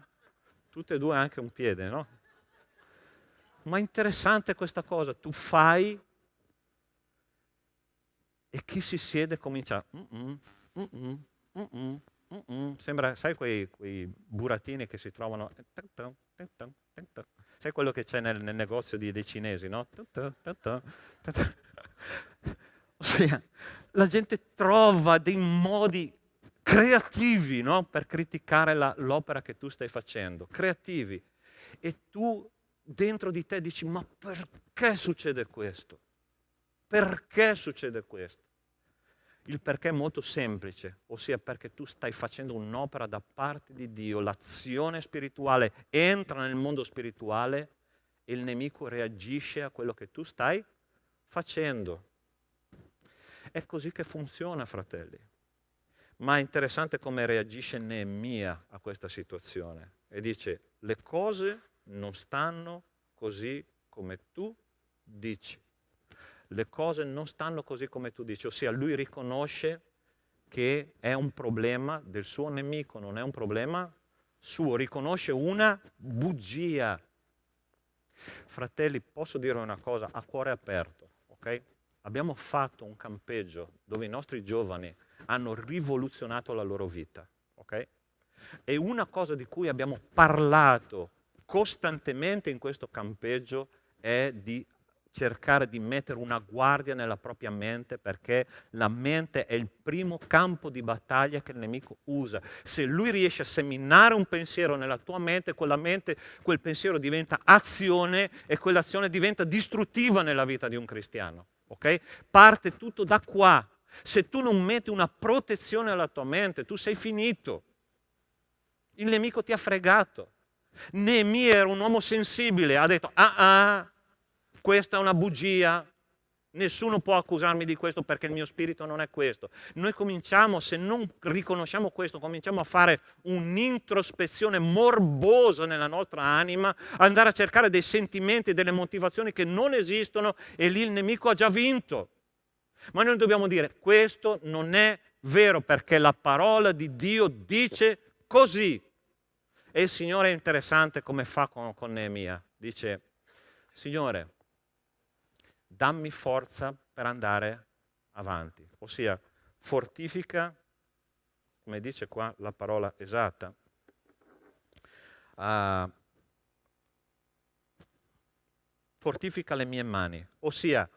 Tutte e due anche un piede, no? Ma interessante questa cosa, tu fai e chi si siede comincia sembra, sai quei burattini che si trovano, sai quello che c'è nel negozio dei cinesi, no? Ossia, la gente trova dei modi creativi, no? Per criticare l'opera che tu stai facendo, creativi. E tu dentro di te dici, ma perché succede questo? Perché succede questo? Il perché è molto semplice, ossia perché tu stai facendo un'opera da parte di Dio, l'azione spirituale entra nel mondo spirituale e il nemico reagisce a quello che tu stai facendo. È così che funziona, fratelli. Ma è interessante come reagisce Neemia a questa situazione e dice, le cose non stanno così come tu dici. Le cose non stanno così come tu dici, ossia lui riconosce che è un problema del suo nemico, non è un problema suo, riconosce una bugia. Fratelli, posso dire una cosa a cuore aperto, ok? Abbiamo fatto un campeggio dove i nostri giovani hanno rivoluzionato la loro vita, ok? E una cosa di cui abbiamo parlato costantemente in questo campeggio è di cercare di mettere una guardia nella propria mente, perché la mente è il primo campo di battaglia che il nemico usa. Se lui riesce a seminare un pensiero nella tua mente, quel pensiero diventa azione e quell'azione diventa distruttiva nella vita di un cristiano. Okay? Parte tutto da qua. Se tu non metti una protezione alla tua mente, tu sei finito. Il nemico ti ha fregato. Neemia era un uomo sensibile, ha detto, questa è una bugia, nessuno può accusarmi di questo perché il mio spirito non è questo. Noi cominciamo, se non riconosciamo questo, cominciamo a fare un'introspezione morbosa nella nostra anima, andare a cercare dei sentimenti, delle motivazioni che non esistono e lì il nemico ha già vinto. Ma noi dobbiamo dire, questo non è vero perché la parola di Dio dice così. E il Signore è interessante come fa con Neemia. Dice, Signore, dammi forza per andare avanti. Ossia, fortifica, come dice qua la parola esatta, fortifica le mie mani. Ossia,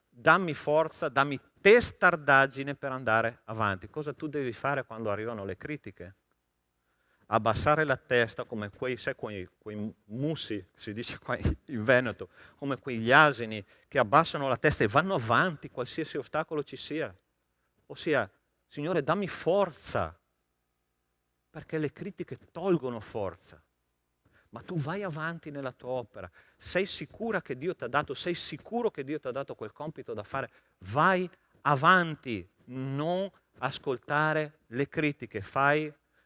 dammi forza, dammi testardaggine per andare avanti. Cosa tu devi fare quando arrivano le critiche? Abbassare la testa come quei mussi, si dice qua in Veneto, come quegli asini che abbassano la testa e vanno avanti qualsiasi ostacolo ci sia. Ossia, Signore, dammi forza, perché le critiche tolgono forza. Ma tu vai avanti nella tua opera, sei sicura che Dio ti ha dato, sei sicuro che Dio ti ha dato quel compito da fare, vai avanti, non ascoltare le critiche,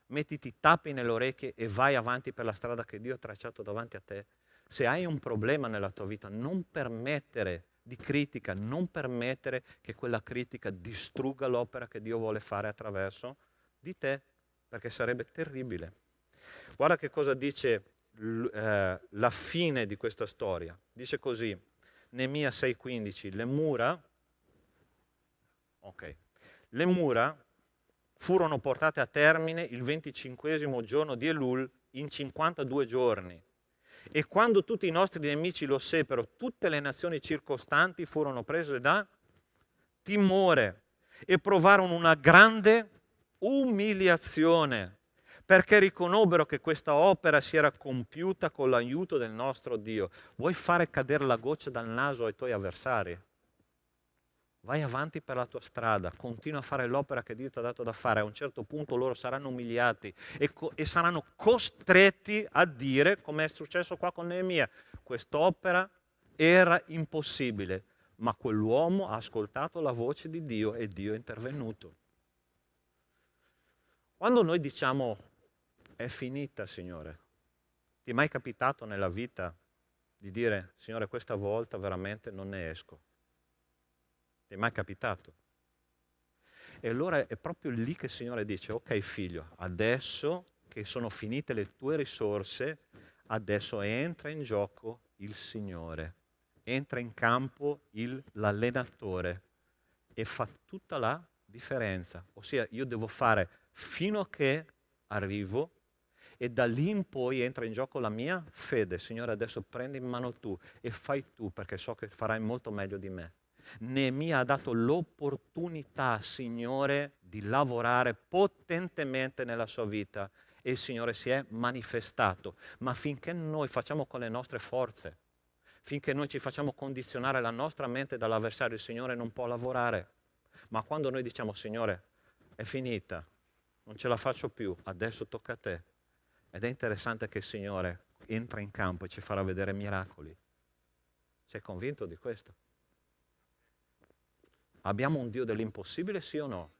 mettiti i tappi nelle orecchie e vai avanti per la strada che Dio ha tracciato davanti a te. Se hai un problema nella tua vita, non permettere di critica, non permettere che quella critica distrugga l'opera che Dio vuole fare attraverso di te, perché sarebbe terribile. Guarda che cosa dice la fine di questa storia. Dice così, Neemia 6,15, le mura furono portate a termine il 25° giorno di Elul in 52 giorni. E quando tutti i nostri nemici lo seppero, tutte le nazioni circostanti furono prese da timore e provarono una grande umiliazione, perché riconobbero che questa opera si era compiuta con l'aiuto del nostro Dio. Vuoi fare cadere la goccia dal naso ai tuoi avversari? Vai avanti per la tua strada, continua a fare l'opera che Dio ti ha dato da fare. A un certo punto loro saranno umiliati e saranno costretti a dire, come è successo qua con Neemia, quest'opera era impossibile, ma quell'uomo ha ascoltato la voce di Dio e Dio è intervenuto. Quando noi diciamo è finita, Signore, ti è mai capitato nella vita di dire, Signore, questa volta veramente non ne esco? Ti è mai capitato? E allora è proprio lì che il Signore dice, ok figlio, adesso che sono finite le tue risorse, adesso entra in gioco il Signore, entra in campo l'allenatore e fa tutta la differenza. Ossia, io devo fare fino a che arrivo e da lì in poi entra in gioco la mia fede. Signore, adesso prendi in mano tu e fai tu, perché so che farai molto meglio di me. Neemia ha dato l'opportunità, Signore, di lavorare potentemente nella sua vita e il Signore si è manifestato. Ma finché noi facciamo con le nostre forze, finché noi ci facciamo condizionare la nostra mente dall'avversario, il Signore non può lavorare. Ma quando noi diciamo, Signore, è finita, non ce la faccio più, adesso tocca a te. Ed è interessante che il Signore entra in campo e ci farà vedere miracoli. Sei convinto di questo? Abbiamo un Dio dell'impossibile, sì o no?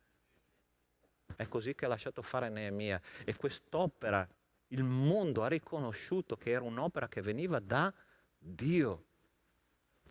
È così che ha lasciato fare Neemia. E quest'opera, il mondo ha riconosciuto che era un'opera che veniva da Dio.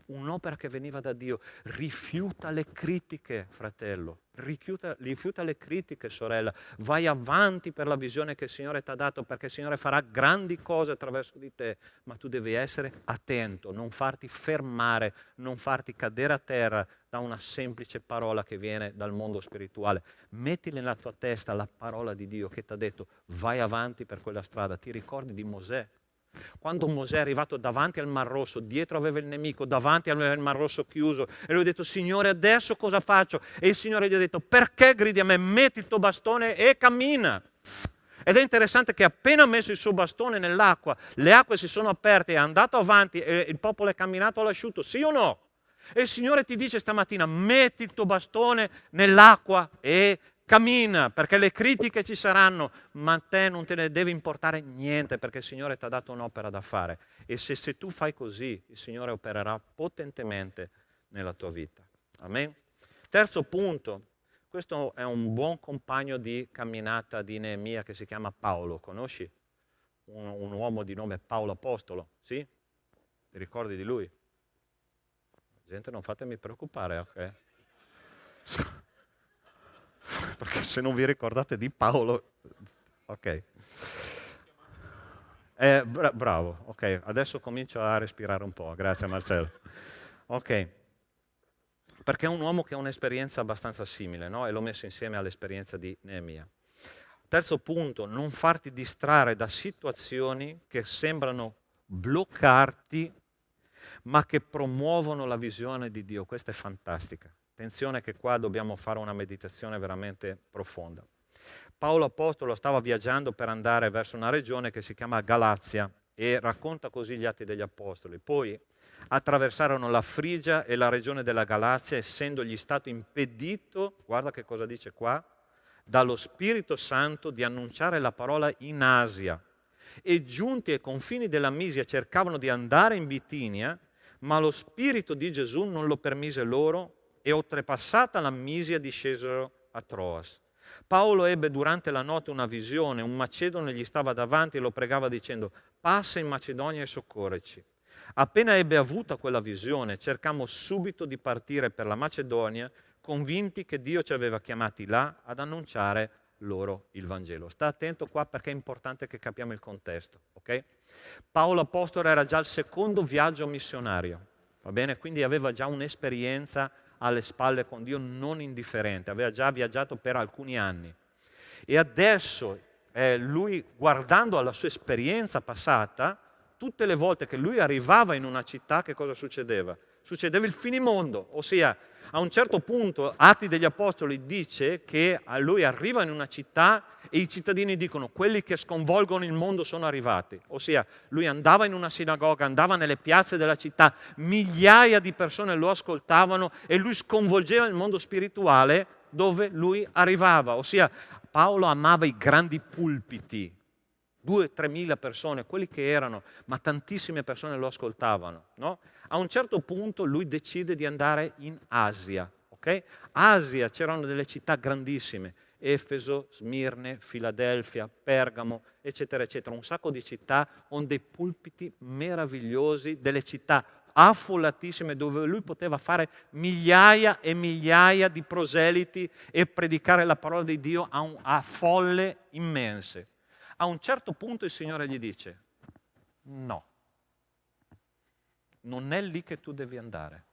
Un'opera che veniva da Dio. Rifiuta le critiche, fratello. Rifiuta le critiche, sorella. Vai avanti per la visione che il Signore ti ha dato, perché il Signore farà grandi cose attraverso di te. Ma tu devi essere attento, non farti fermare, non farti cadere a terra da una semplice parola che viene dal mondo spirituale. Metti nella tua testa la parola di Dio che ti ha detto vai avanti per quella strada. Ti ricordi di Mosè? Quando Mosè è arrivato davanti al Mar Rosso, dietro aveva il nemico, davanti aveva il Mar Rosso chiuso, e lui ha detto, Signore, adesso cosa faccio? E il Signore gli ha detto, perché gridi a me? Metti il tuo bastone e cammina. Ed è interessante che appena ha messo il suo bastone nell'acqua, le acque si sono aperte, è andato avanti e il popolo è camminato all'asciutto, sì o no? E il Signore ti dice stamattina, metti il tuo bastone nell'acqua e cammina, perché le critiche ci saranno, ma a te non te ne deve importare niente, perché il Signore ti ha dato un'opera da fare. E se tu fai così, il Signore opererà potentemente nella tua vita. Amen? Terzo punto, questo è un buon compagno di camminata di Neemia che si chiama Paolo. Conosci? Un uomo di nome Paolo Apostolo, sì? Ti ricordi di lui? Gente, non fatemi preoccupare, ok? Perché se non vi ricordate di Paolo, ok. Bravo, ok, adesso comincio a respirare un po', grazie Marcello. Ok, perché è un uomo che ha un'esperienza abbastanza simile, no? E l'ho messo insieme all'esperienza di Neemia. Terzo punto, non farti distrarre da situazioni che sembrano bloccarti, ma che promuovono la visione di Dio. Questa è fantastica. Attenzione che qua dobbiamo fare una meditazione veramente profonda. Paolo Apostolo stava viaggiando per andare verso una regione che si chiama Galazia e racconta così gli Atti degli Apostoli. Poi attraversarono la Frigia e la regione della Galazia, essendogli stato impedito, guarda che cosa dice qua, dallo Spirito Santo di annunciare la parola in Asia. E giunti ai confini della Misia cercavano di andare in Bitinia, ma lo Spirito di Gesù non lo permise loro e oltrepassata la Misia discesero a Troas. Paolo ebbe durante la notte una visione, un macedone gli stava davanti e lo pregava dicendo passa in Macedonia e soccorreci. Appena ebbe avuta quella visione, cercammo subito di partire per la Macedonia, convinti che Dio ci aveva chiamati là ad annunciare loro il Vangelo. Sta attento qua perché è importante che capiamo il contesto, ok? Paolo Apostolo era già al secondo viaggio missionario, va bene? Quindi aveva già un'esperienza alle spalle con Dio non indifferente, aveva già viaggiato per alcuni anni. E adesso lui, guardando alla sua esperienza passata, tutte le volte che lui arrivava in una città, che cosa succedeva? Succedeva il finimondo, ossia a un certo punto Atti degli Apostoli dice che lui arriva in una città e i cittadini dicono quelli che sconvolgono il mondo sono arrivati, ossia lui andava in una sinagoga, andava nelle piazze della città, migliaia di persone lo ascoltavano e lui sconvolgeva il mondo spirituale dove lui arrivava, ossia Paolo amava i grandi pulpiti, 2-3 mila persone, quelli che erano, ma tantissime persone lo ascoltavano, no? A un certo punto lui decide di andare in Asia, ok? Asia, c'erano delle città grandissime Efeso, Smirne, Filadelfia, Pergamo, eccetera, eccetera. Un sacco di città con dei pulpiti meravigliosi, delle città affollatissime dove lui poteva fare migliaia e migliaia di proseliti e predicare la parola di Dio a folle immense. A un certo punto il Signore gli dice: no, non è lì che tu devi andare,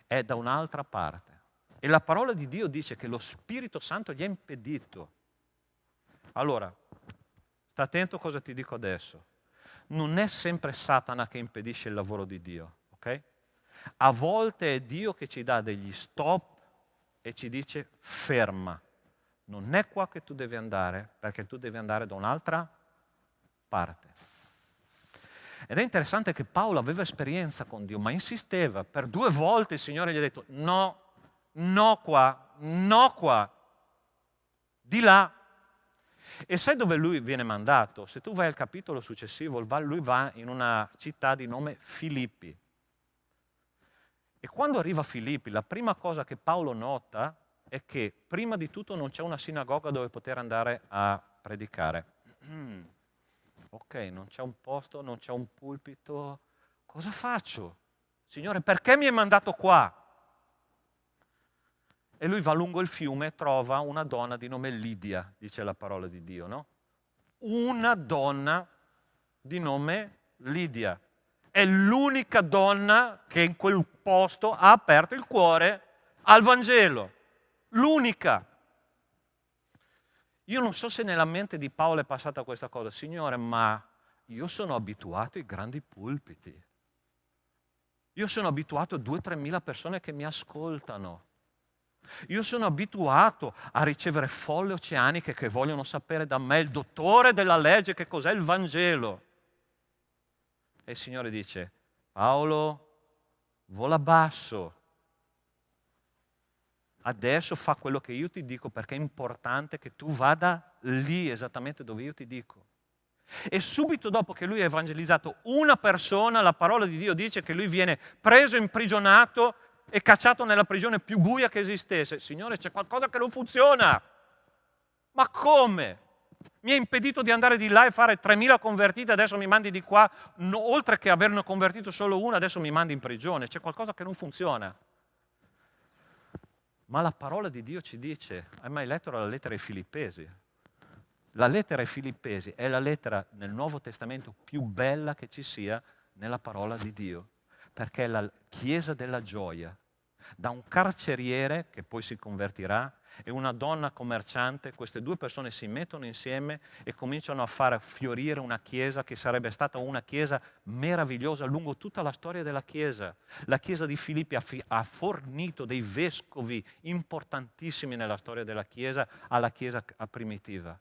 è da un'altra parte. E la parola di Dio dice che lo Spirito Santo gli ha impedito. Allora, sta attento a cosa ti dico adesso. Non è sempre Satana che impedisce il lavoro di Dio, ok? A volte è Dio che ci dà degli stop e ci dice: ferma, non è qua che tu devi andare, perché tu devi andare da un'altra parte. Ed è interessante che Paolo aveva esperienza con Dio, ma insisteva. Per 2 volte il Signore gli ha detto: no, no qua, di là. E sai dove lui viene mandato? Se tu vai al capitolo successivo, lui va in una città di nome Filippi. E quando arriva a Filippi, la prima cosa che Paolo nota è che prima di tutto non c'è una sinagoga dove poter andare a predicare. Ok, non c'è un posto, non c'è un pulpito. Cosa faccio? Signore, perché mi hai mandato qua? E lui va lungo il fiume e trova una donna di nome Lidia, dice la parola di Dio, no? Una donna di nome Lidia. È l'unica donna che in quel posto ha aperto il cuore al Vangelo. L'unica. Io non so se nella mente di Paolo è passata questa cosa. Signore, ma io sono abituato ai grandi pulpiti. Io sono abituato a 2-3 mila persone che mi ascoltano. Io sono abituato a ricevere folle oceaniche che vogliono sapere da me, il dottore della legge, che cos'è il Vangelo. E il Signore dice: Paolo, vola basso. Adesso fa quello che io ti dico, perché è importante che tu vada lì, esattamente dove io ti dico. E subito dopo che lui ha evangelizzato una persona, la parola di Dio dice che lui viene preso, imprigionato e cacciato nella prigione più buia che esistesse. Signore, c'è qualcosa che non funziona. Ma come? Mi hai impedito di andare di là e fare 3.000 convertiti, adesso mi mandi di qua, oltre che averne convertito solo una, adesso mi mandi in prigione. C'è qualcosa che non funziona. Ma la parola di Dio ci dice: hai mai letto la lettera ai Filippesi? La lettera ai Filippesi è la lettera nel Nuovo Testamento più bella che ci sia nella parola di Dio, perché è la chiesa della gioia. Da un carceriere che poi si convertirà e una donna commerciante, queste 2 persone si mettono insieme e cominciano a fare fiorire una chiesa che sarebbe stata una chiesa meravigliosa lungo tutta la storia della chiesa. La chiesa di Filippi ha fornito dei vescovi importantissimi nella storia della chiesa alla chiesa primitiva.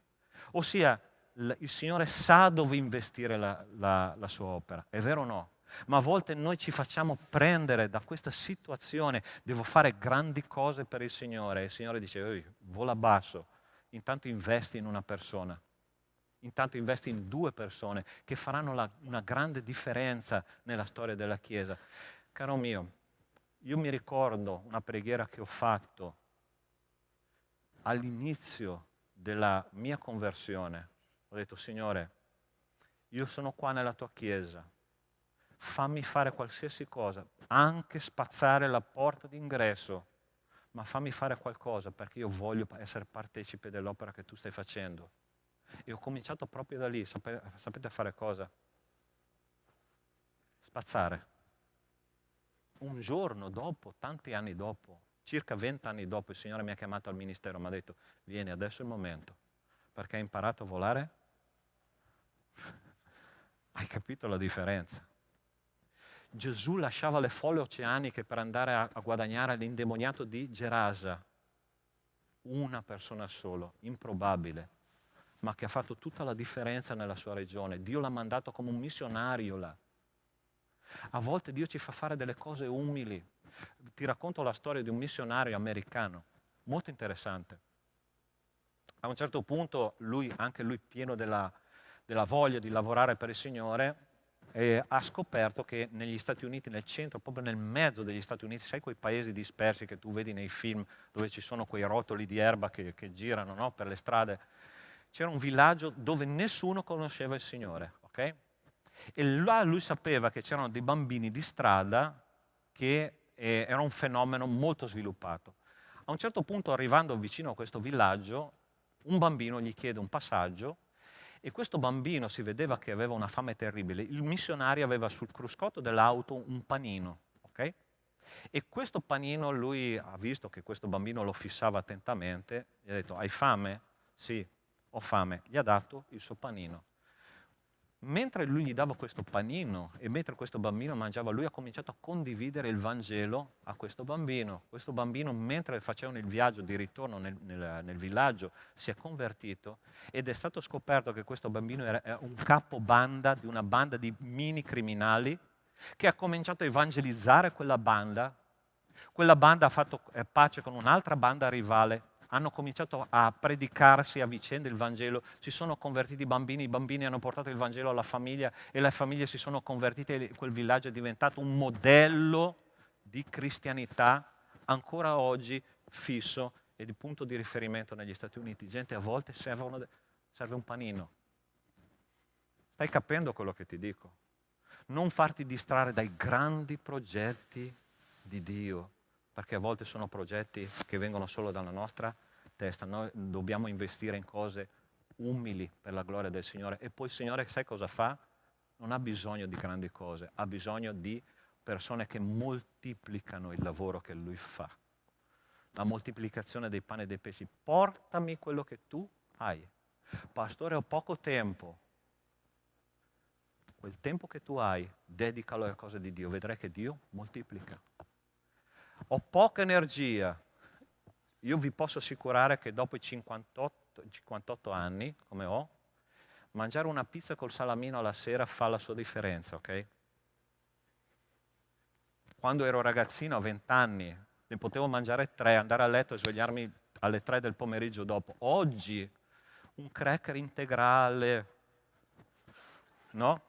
Ossia, il Signore sa dove investire la sua opera, è vero o no? Ma a volte noi ci facciamo prendere da questa situazione: devo fare grandi cose per il Signore. E il Signore dice: vola basso, intanto investi in una persona, intanto investi in 2 persone che faranno una grande differenza nella storia della Chiesa. Caro mio, io mi ricordo una preghiera che ho fatto all'inizio della mia conversione. Ho detto: Signore, io sono qua nella tua Chiesa, fammi fare qualsiasi cosa, anche spazzare la porta d'ingresso, ma fammi fare qualcosa, perché io voglio essere partecipe dell'opera che tu stai facendo. E ho cominciato proprio da lì. Sapete fare cosa? Spazzare. Un giorno dopo, tanti anni dopo, circa 20 anni dopo, il Signore mi ha chiamato al ministero, mi ha detto: vieni, adesso è il momento, perché hai imparato a volare? Hai capito la differenza? Gesù lasciava le folle oceaniche per andare a guadagnare l'indemoniato di Gerasa. Una persona solo, improbabile, ma che ha fatto tutta la differenza nella sua regione. Dio l'ha mandato come un missionario là. A volte Dio ci fa fare delle cose umili. Ti racconto la storia di un missionario americano, molto interessante. A un certo punto, anche lui pieno della voglia di lavorare per il Signore, ha scoperto che negli Stati Uniti, nel centro, proprio nel mezzo degli Stati Uniti, sai quei paesi dispersi che tu vedi nei film dove ci sono quei rotoli di erba che girano, no, per le strade? C'era un villaggio dove nessuno conosceva il Signore, ok? E là lui sapeva che c'erano dei bambini di strada che era un fenomeno molto sviluppato. A un certo punto, arrivando vicino a questo villaggio, un bambino gli chiede un passaggio e questo bambino si vedeva che aveva una fame terribile. Il missionario aveva sul cruscotto dell'auto un panino, ok? E questo panino, lui ha visto che questo bambino lo fissava attentamente, gli ha detto: hai fame? Sì, ho fame. Gli ha dato il suo panino. Mentre lui gli dava questo panino e mentre questo bambino mangiava, lui ha cominciato a condividere il Vangelo a questo bambino. Questo bambino, mentre facevano il viaggio di ritorno nel villaggio, si è convertito ed è stato scoperto che questo bambino era un capobanda di una banda di mini criminali che ha cominciato a evangelizzare quella banda. Quella banda ha fatto pace con un'altra banda rivale. Hanno cominciato a predicarsi a vicenda il Vangelo, si sono convertiti i bambini hanno portato il Vangelo alla famiglia e le famiglie si sono convertite e quel villaggio è diventato un modello di cristianità ancora oggi fisso e di punto di riferimento negli Stati Uniti. Gente, a volte serve un panino. Stai capendo quello che ti dico? Non farti distrarre dai grandi progetti di Dio, perché a volte sono progetti che vengono solo dalla nostra testa. Noi dobbiamo investire in cose umili per la gloria del Signore. E poi il Signore, sai cosa fa? Non ha bisogno di grandi cose, ha bisogno di persone che moltiplicano il lavoro che Lui fa. La moltiplicazione dei pani e dei pesci. Portami quello che tu hai. Pastore, ho poco tempo. Quel tempo che tu hai, dedicalo alle cose di Dio. Vedrai che Dio moltiplica. Ho poca energia. Io vi posso assicurare che dopo i 58 anni, come ho, mangiare una pizza col salamino alla sera fa la sua differenza, ok? Quando ero ragazzino, a 20 anni, ne potevo mangiare 3, andare a letto e svegliarmi alle 3 del pomeriggio dopo. Oggi, un cracker integrale, no?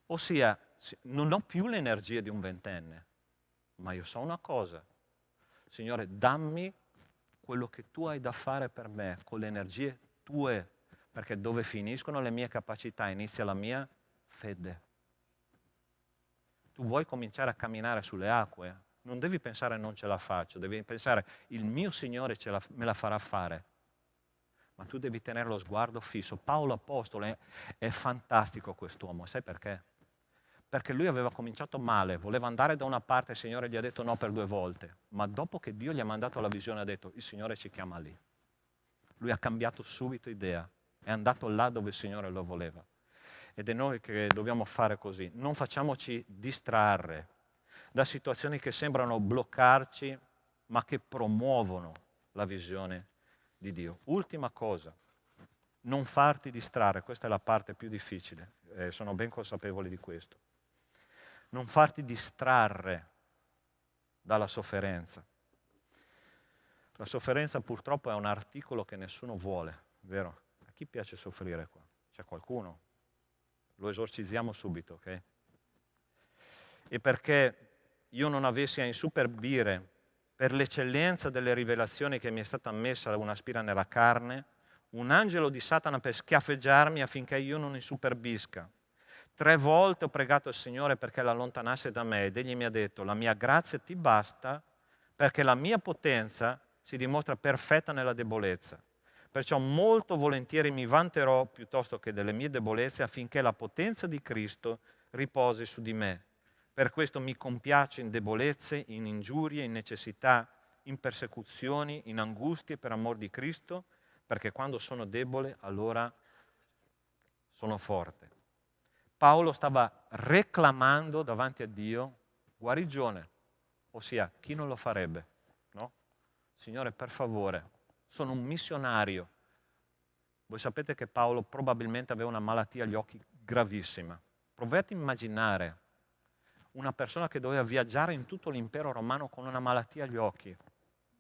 Ossia, non ho più l'energia di un ventenne, ma io so una cosa. Signore, dammi quello che tu hai da fare per me, con le energie tue, perché dove finiscono le mie capacità inizia la mia fede. Tu vuoi cominciare a camminare sulle acque? Non devi pensare non ce la faccio, devi pensare il mio Signore me la farà fare. Ma tu devi tenere lo sguardo fisso. Paolo Apostolo è fantastico quest'uomo, sai perché? Perché lui aveva cominciato male, voleva andare da una parte, il Signore gli ha detto no per 2 volte, ma dopo che Dio gli ha mandato la visione ha detto il Signore ci chiama lì. Lui ha cambiato subito idea, è andato là dove il Signore lo voleva. Ed è noi che dobbiamo fare così, non facciamoci distrarre da situazioni che sembrano bloccarci, ma che promuovono la visione di Dio. Ultima cosa, non farti distrarre, questa è la parte più difficile, sono ben consapevole di questo. Non farti distrarre dalla sofferenza. La sofferenza purtroppo è un articolo che nessuno vuole, vero? A chi piace soffrire qua? C'è qualcuno? Lo esorcizziamo subito, ok? E perché io non avessi a insuperbire per l'eccellenza delle rivelazioni che mi è stata messa una spira nella carne, un angelo di Satana per schiaffeggiarmi affinché io non insuperbisca. 3 volte ho pregato il Signore perché l'allontanasse da me ed egli mi ha detto la mia grazia ti basta perché la mia potenza si dimostra perfetta nella debolezza. Perciò molto volentieri mi vanterò piuttosto che delle mie debolezze affinché la potenza di Cristo riposi su di me. Per questo mi compiace in debolezze, in ingiurie, in necessità, in persecuzioni, in angustie per amor di Cristo, perché quando sono debole allora sono forte. Paolo stava reclamando davanti a Dio guarigione, ossia chi non lo farebbe, no? Signore, per favore, sono un missionario. Voi sapete che Paolo probabilmente aveva una malattia agli occhi gravissima. Provate a immaginare una persona che doveva viaggiare in tutto l'impero romano con una malattia agli occhi,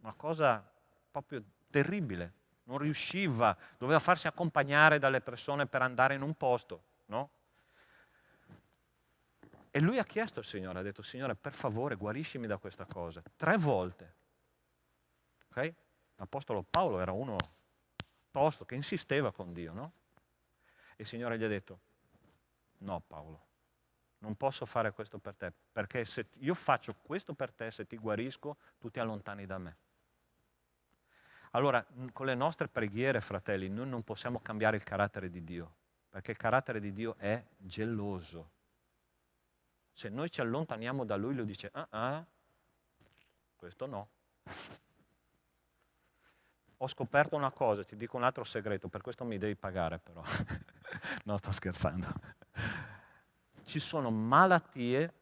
una cosa proprio terribile. non riusciva, doveva farsi accompagnare dalle persone per andare in un posto, no? E lui ha chiesto al Signore, ha detto: Signore, per favore, guariscimi da questa cosa. 3 volte. Ok? L'Apostolo Paolo era uno tosto, che insisteva con Dio, no? E il Signore gli ha detto: no, Paolo, non posso fare questo per te, perché se io faccio questo per te, se ti guarisco, tu ti allontani da me. Allora, con le nostre preghiere, fratelli, noi non possiamo cambiare il carattere di Dio, perché il carattere di Dio è geloso. Se noi ci allontaniamo da Lui, Lui dice: questo no. Ho scoperto una cosa, ti dico un altro segreto, per questo mi devi pagare però. No, sto scherzando. Ci sono malattie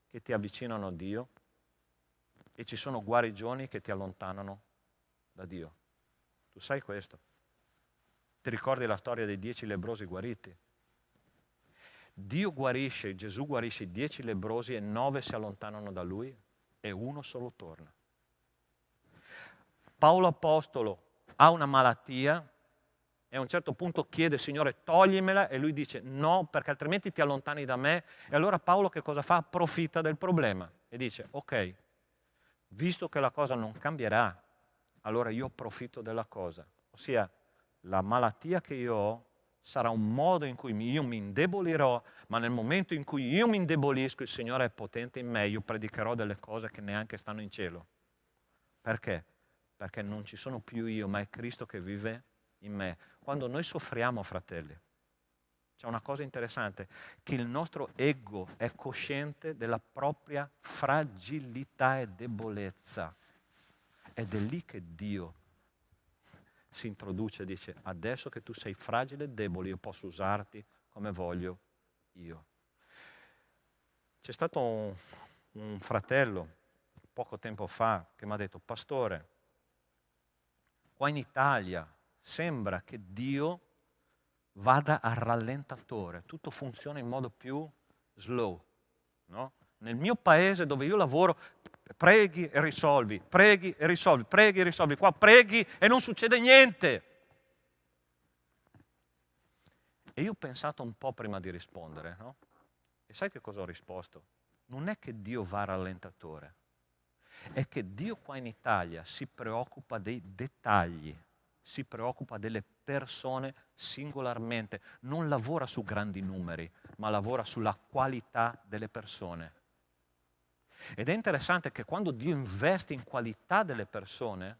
che ti avvicinano a Dio e ci sono guarigioni che ti allontanano da Dio. Tu sai questo? Ti ricordi la storia dei 10 lebbrosi guariti? Dio guarisce, Gesù guarisce i 10 lebbrosi e 9 si allontanano da Lui e 1 solo torna. Paolo Apostolo ha una malattia e a un certo punto chiede: Signore, toglimela, e Lui dice: no, perché altrimenti ti allontani da me. E allora Paolo che cosa fa? Approfitta del problema e dice: ok, visto che la cosa non cambierà, allora io approfitto della cosa, ossia la malattia che io ho sarà un modo in cui io mi indebolirò, ma nel momento in cui io mi indebolisco il Signore è potente in me, io predicherò delle cose che neanche stanno in cielo. Perché? Perché non ci sono più io, ma è Cristo che vive in me. Quando noi soffriamo, fratelli, c'è una cosa interessante, che il nostro ego è cosciente della propria fragilità e debolezza. Ed è lì che Dio si introduce e dice: adesso che tu sei fragile e debole, io posso usarti come voglio io. C'è stato un fratello poco tempo fa che mi ha detto: pastore, qua in Italia sembra che Dio vada a rallentatore, tutto funziona in modo più slow, no? Nel mio paese dove io lavoro, preghi e risolvi, preghi e risolvi, preghi e risolvi, qua preghi e non succede niente. E io ho pensato un po' prima di rispondere, no? E sai che cosa ho risposto? Non è che Dio va a rallentatore, è che Dio qua in Italia si preoccupa dei dettagli, si preoccupa delle persone singolarmente, non lavora su grandi numeri, ma lavora sulla qualità delle persone. Ed è interessante che quando Dio investe in qualità delle persone,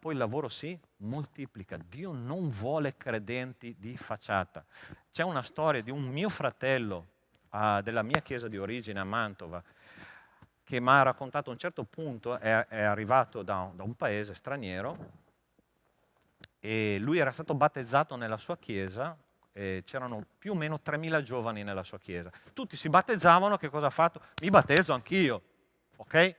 poi il lavoro si moltiplica. Dio non vuole credenti di facciata. C'è una storia di un mio fratello della mia chiesa di origine a Mantova, che mi ha raccontato a un certo punto, è arrivato da un paese straniero, e lui era stato battezzato nella sua chiesa, e c'erano più o meno 3.000 giovani nella sua chiesa. Tutti si battezzavano, che cosa ha fatto? Mi battezzo anch'io, ok?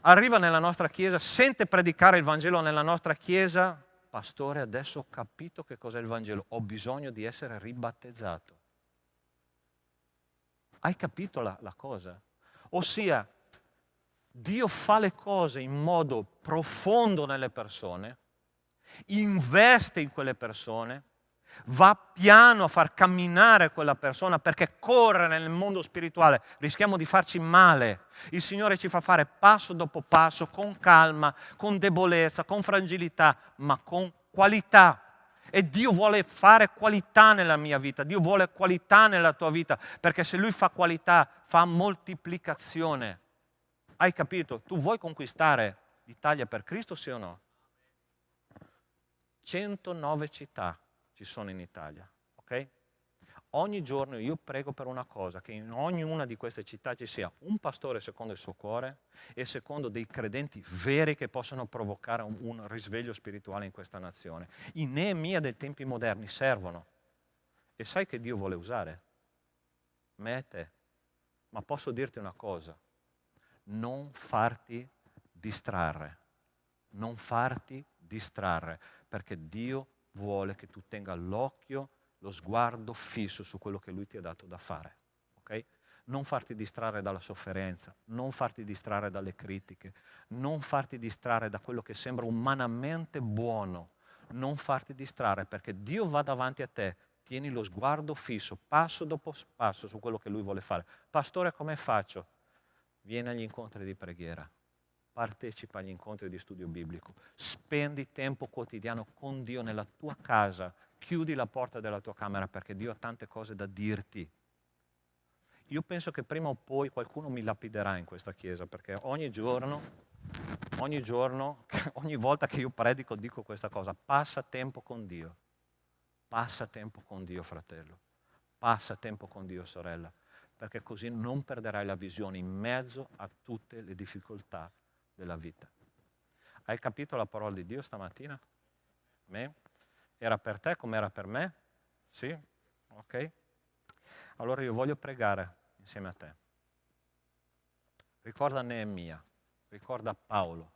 Arriva nella nostra chiesa, sente predicare il Vangelo nella nostra chiesa: pastore, adesso ho capito che cos'è il Vangelo, ho bisogno di essere ribattezzato. Hai capito la cosa? Ossia, Dio fa le cose in modo profondo nelle persone, investe in quelle persone, va piano a far camminare quella persona, perché correre nel mondo spirituale rischiamo di farci male. Il Signore ci fa fare passo dopo passo, con calma, con debolezza, con fragilità, ma con qualità. E Dio vuole fare qualità nella mia vita, Dio vuole qualità nella tua vita, perché se Lui fa qualità, fa moltiplicazione. Hai capito? Tu vuoi conquistare l'Italia per Cristo, sì o no? 109 città ci sono in Italia, ok? Ogni giorno io prego per una cosa, che in ognuna di queste città ci sia un pastore secondo il suo cuore e secondo dei credenti veri che possano provocare un risveglio spirituale in questa nazione. I Neemia dei tempi moderni servono. E sai che Dio vuole usare? Me e te. Ma posso dirti una cosa: non farti distrarre. Non farti distrarre, perché Dio vuole che tu tenga l'occhio, lo sguardo fisso su quello che Lui ti ha dato da fare. Okay? Non farti distrarre dalla sofferenza, non farti distrarre dalle critiche, non farti distrarre da quello che sembra umanamente buono, non farti distrarre perché Dio va davanti a te, tieni lo sguardo fisso, passo dopo passo su quello che Lui vuole fare. Pastore, come faccio? Vieni agli incontri di preghiera, partecipa agli incontri di studio biblico, spendi tempo quotidiano con Dio nella tua casa, chiudi la porta della tua camera perché Dio ha tante cose da dirti. Io penso che prima o poi qualcuno mi lapiderà in questa chiesa perché ogni giorno, ogni volta che io predico dico questa cosa: passa tempo con Dio, passa tempo con Dio, fratello, passa tempo con Dio, sorella, perché così non perderai la visione in mezzo a tutte le difficoltà della vita. Hai capito la parola di Dio stamattina? Amen? Era per te come era per me? Sì? Ok? Allora io voglio pregare insieme a te. Ricorda Neemia, ricorda Paolo,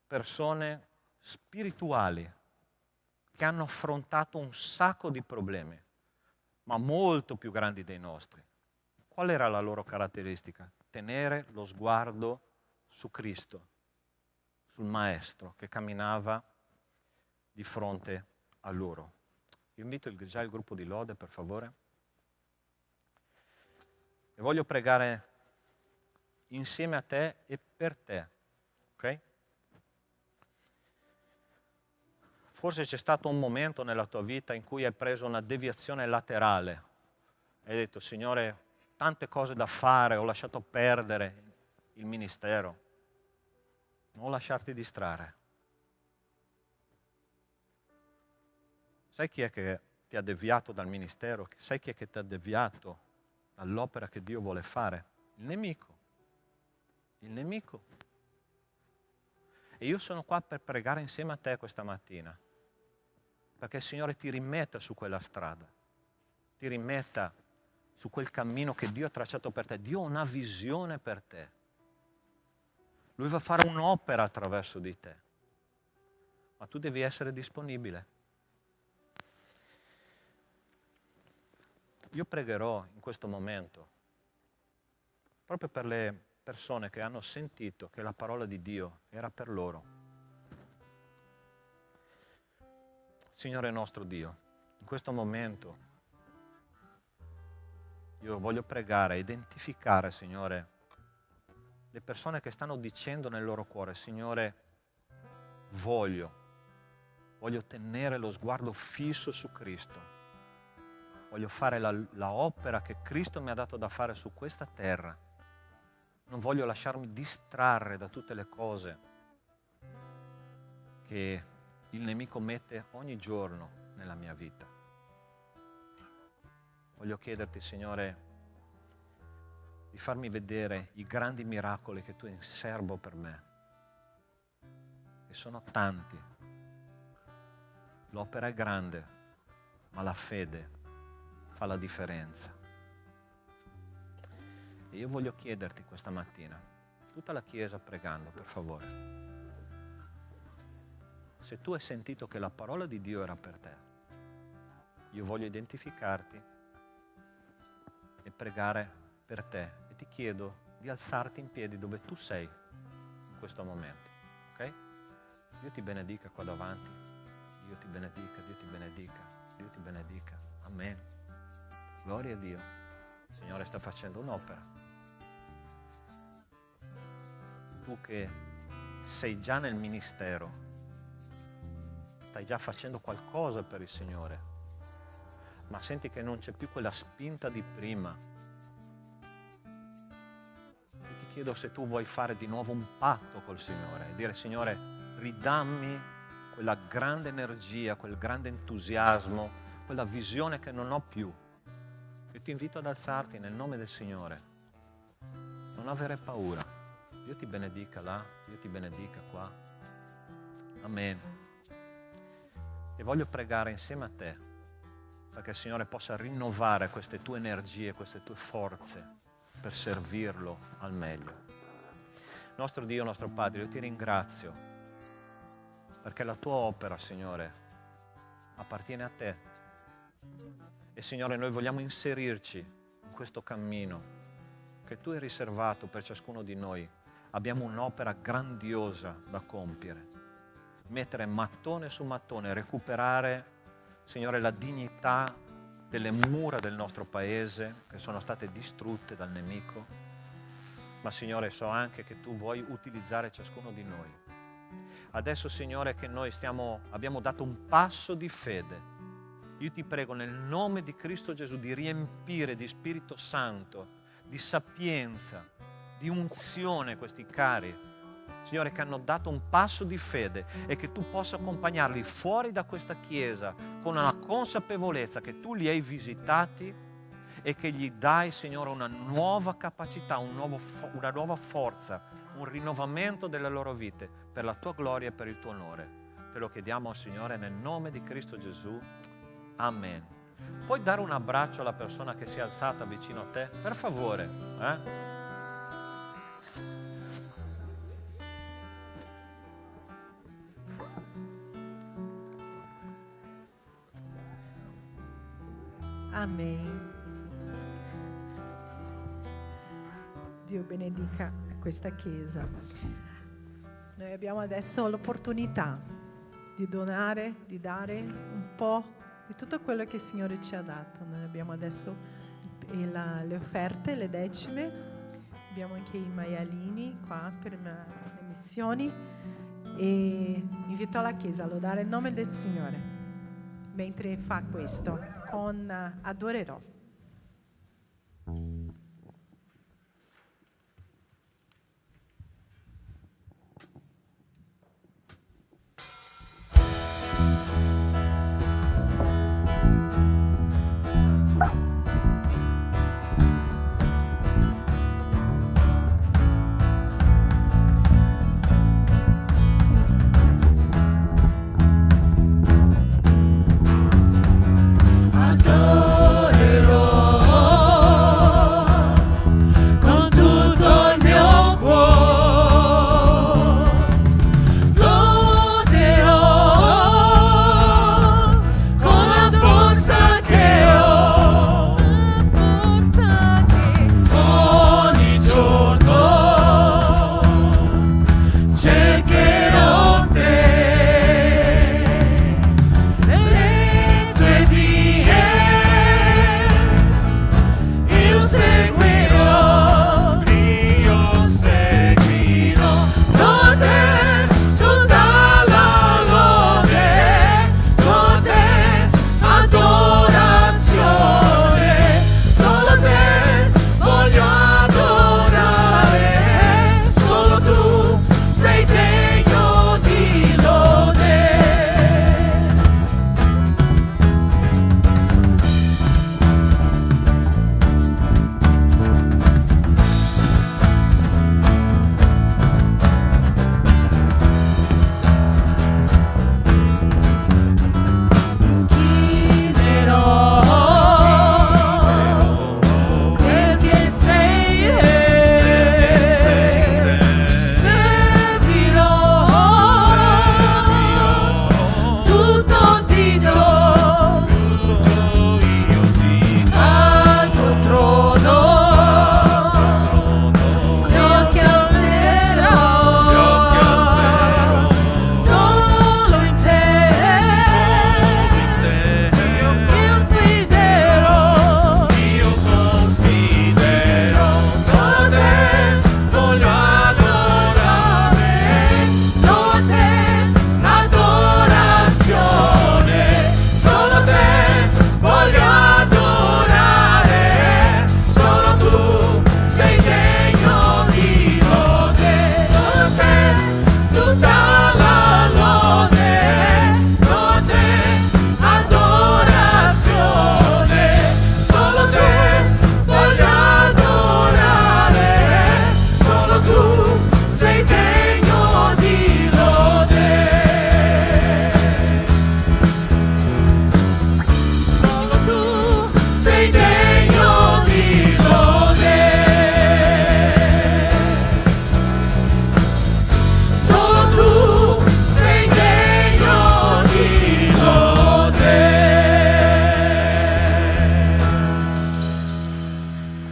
persone spirituali che hanno affrontato un sacco di problemi, ma molto più grandi dei nostri. Qual era la loro caratteristica? Tenere lo sguardo su Cristo, sul Maestro che camminava di fronte a loro. Io invito già il gruppo di lode, per favore. E voglio pregare insieme a te e per te, ok? Forse c'è stato un momento nella tua vita in cui hai preso una deviazione laterale. Hai detto: Signore, tante cose da fare, ho lasciato perdere il ministero. Non lasciarti distrarre. Sai chi è che ti ha deviato dal ministero? Sai chi è che ti ha deviato dall'opera che Dio vuole fare? Il nemico. Il nemico. E io sono qua per pregare insieme a te questa mattina, perché il Signore ti rimetta su quella strada, ti rimetta su quel cammino che Dio ha tracciato per te. Dio ha una visione per te. Lui va a fare un'opera attraverso di te, ma tu devi essere disponibile. Io pregherò in questo momento proprio per le persone che hanno sentito che la parola di Dio era per loro. Signore nostro Dio, in questo momento io voglio pregare, identificare, Signore, le persone che stanno dicendo nel loro cuore: Signore, voglio tenere lo sguardo fisso su Cristo. Voglio fare la opera che Cristo mi ha dato da fare su questa terra. Non voglio lasciarmi distrarre da tutte le cose che il nemico mette ogni giorno nella mia vita. Voglio chiederti, Signore, di farmi vedere i grandi miracoli che tu hai in serbo per me. E sono tanti. L'opera è grande, ma la fede fa la differenza. E io voglio chiederti questa mattina, tutta la Chiesa pregando, per favore, se tu hai sentito che la parola di Dio era per te, io voglio identificarti e pregare per te e ti chiedo di alzarti in piedi dove tu sei in questo momento, ok? Dio ti benedica qua davanti, Dio ti benedica, Dio ti benedica, Dio ti benedica, amen. Gloria a Dio, il Signore sta facendo un'opera. Tu che sei già nel ministero, stai già facendo qualcosa per il Signore, ma senti che non c'è più quella spinta di prima. Io ti chiedo se tu vuoi fare di nuovo un patto col Signore e dire: Signore, ridammi quella grande energia, quel grande entusiasmo, quella visione che non ho più. Io ti invito ad alzarti nel nome del Signore. Non avere paura. Dio ti benedica là, Dio ti benedica qua. Amen. E voglio pregare insieme a te perché il Signore possa rinnovare queste tue energie, queste tue forze per servirlo al meglio. Nostro Dio, nostro Padre, io ti ringrazio perché la tua opera, Signore, appartiene a te. E Signore, noi vogliamo inserirci questo cammino che tu hai riservato per ciascuno di noi, abbiamo un'opera grandiosa da compiere. Mettere mattone su mattone, recuperare, Signore, la dignità delle mura del nostro paese che sono state distrutte dal nemico. Ma Signore, so anche che tu vuoi utilizzare ciascuno di noi. Adesso, Signore, che noi abbiamo dato un passo di fede, io ti prego nel nome di Cristo Gesù di riempire di Spirito Santo, di sapienza, di unzione questi cari, Signore, che hanno dato un passo di fede, e che tu possa accompagnarli fuori da questa chiesa con una consapevolezza che tu li hai visitati e che gli dai, Signore, una nuova capacità, una nuova forza, un rinnovamento delle loro vite per la tua gloria e per il tuo onore. Te lo chiediamo, Signore, nel nome di Cristo Gesù. Amen. Puoi dare un abbraccio alla persona che si è alzata vicino a te? Per favore. Amen. Dio benedica questa chiesa. Noi abbiamo adesso l'opportunità di donare, di dare un po' di tutto quello che il Signore ci ha dato. Noi abbiamo adesso le offerte, le decime, abbiamo anche i maialini qua per le missioni, e invito la Chiesa a lodare il nome del Signore mentre fa questo con Adorerò. Adorerò.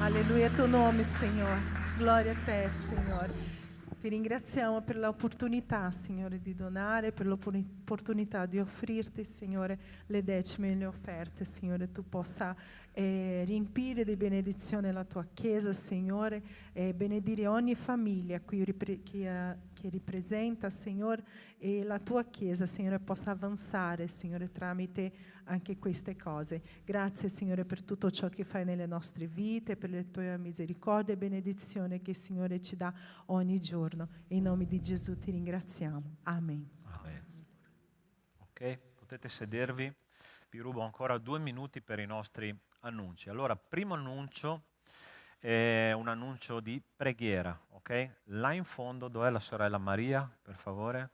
Alleluia al tuo nome, Signore. Gloria a te, Signore. Ti ringraziamo per l'opportunità, Signore, di donare, per l'opportunità di offrirti, Signore, le decime e le offerte, Signore. Tu possa riempire di benedizione la tua Chiesa, Signore, e benedire ogni famiglia qui che ripresenta, Signore, e la tua Chiesa, Signore, possa avanzare, Signore, tramite anche queste cose. Grazie, Signore, per tutto ciò che fai nelle nostre vite, per le tue misericordia e benedizione che, Signore, ci dà ogni giorno. In nome di Gesù ti ringraziamo. Amen. Amen. Ok, potete sedervi. Vi rubo ancora 2 minuti per i nostri annunci. Allora, primo annuncio è un annuncio di preghiera, ok? Là in fondo, dov'è la sorella Maria, per favore?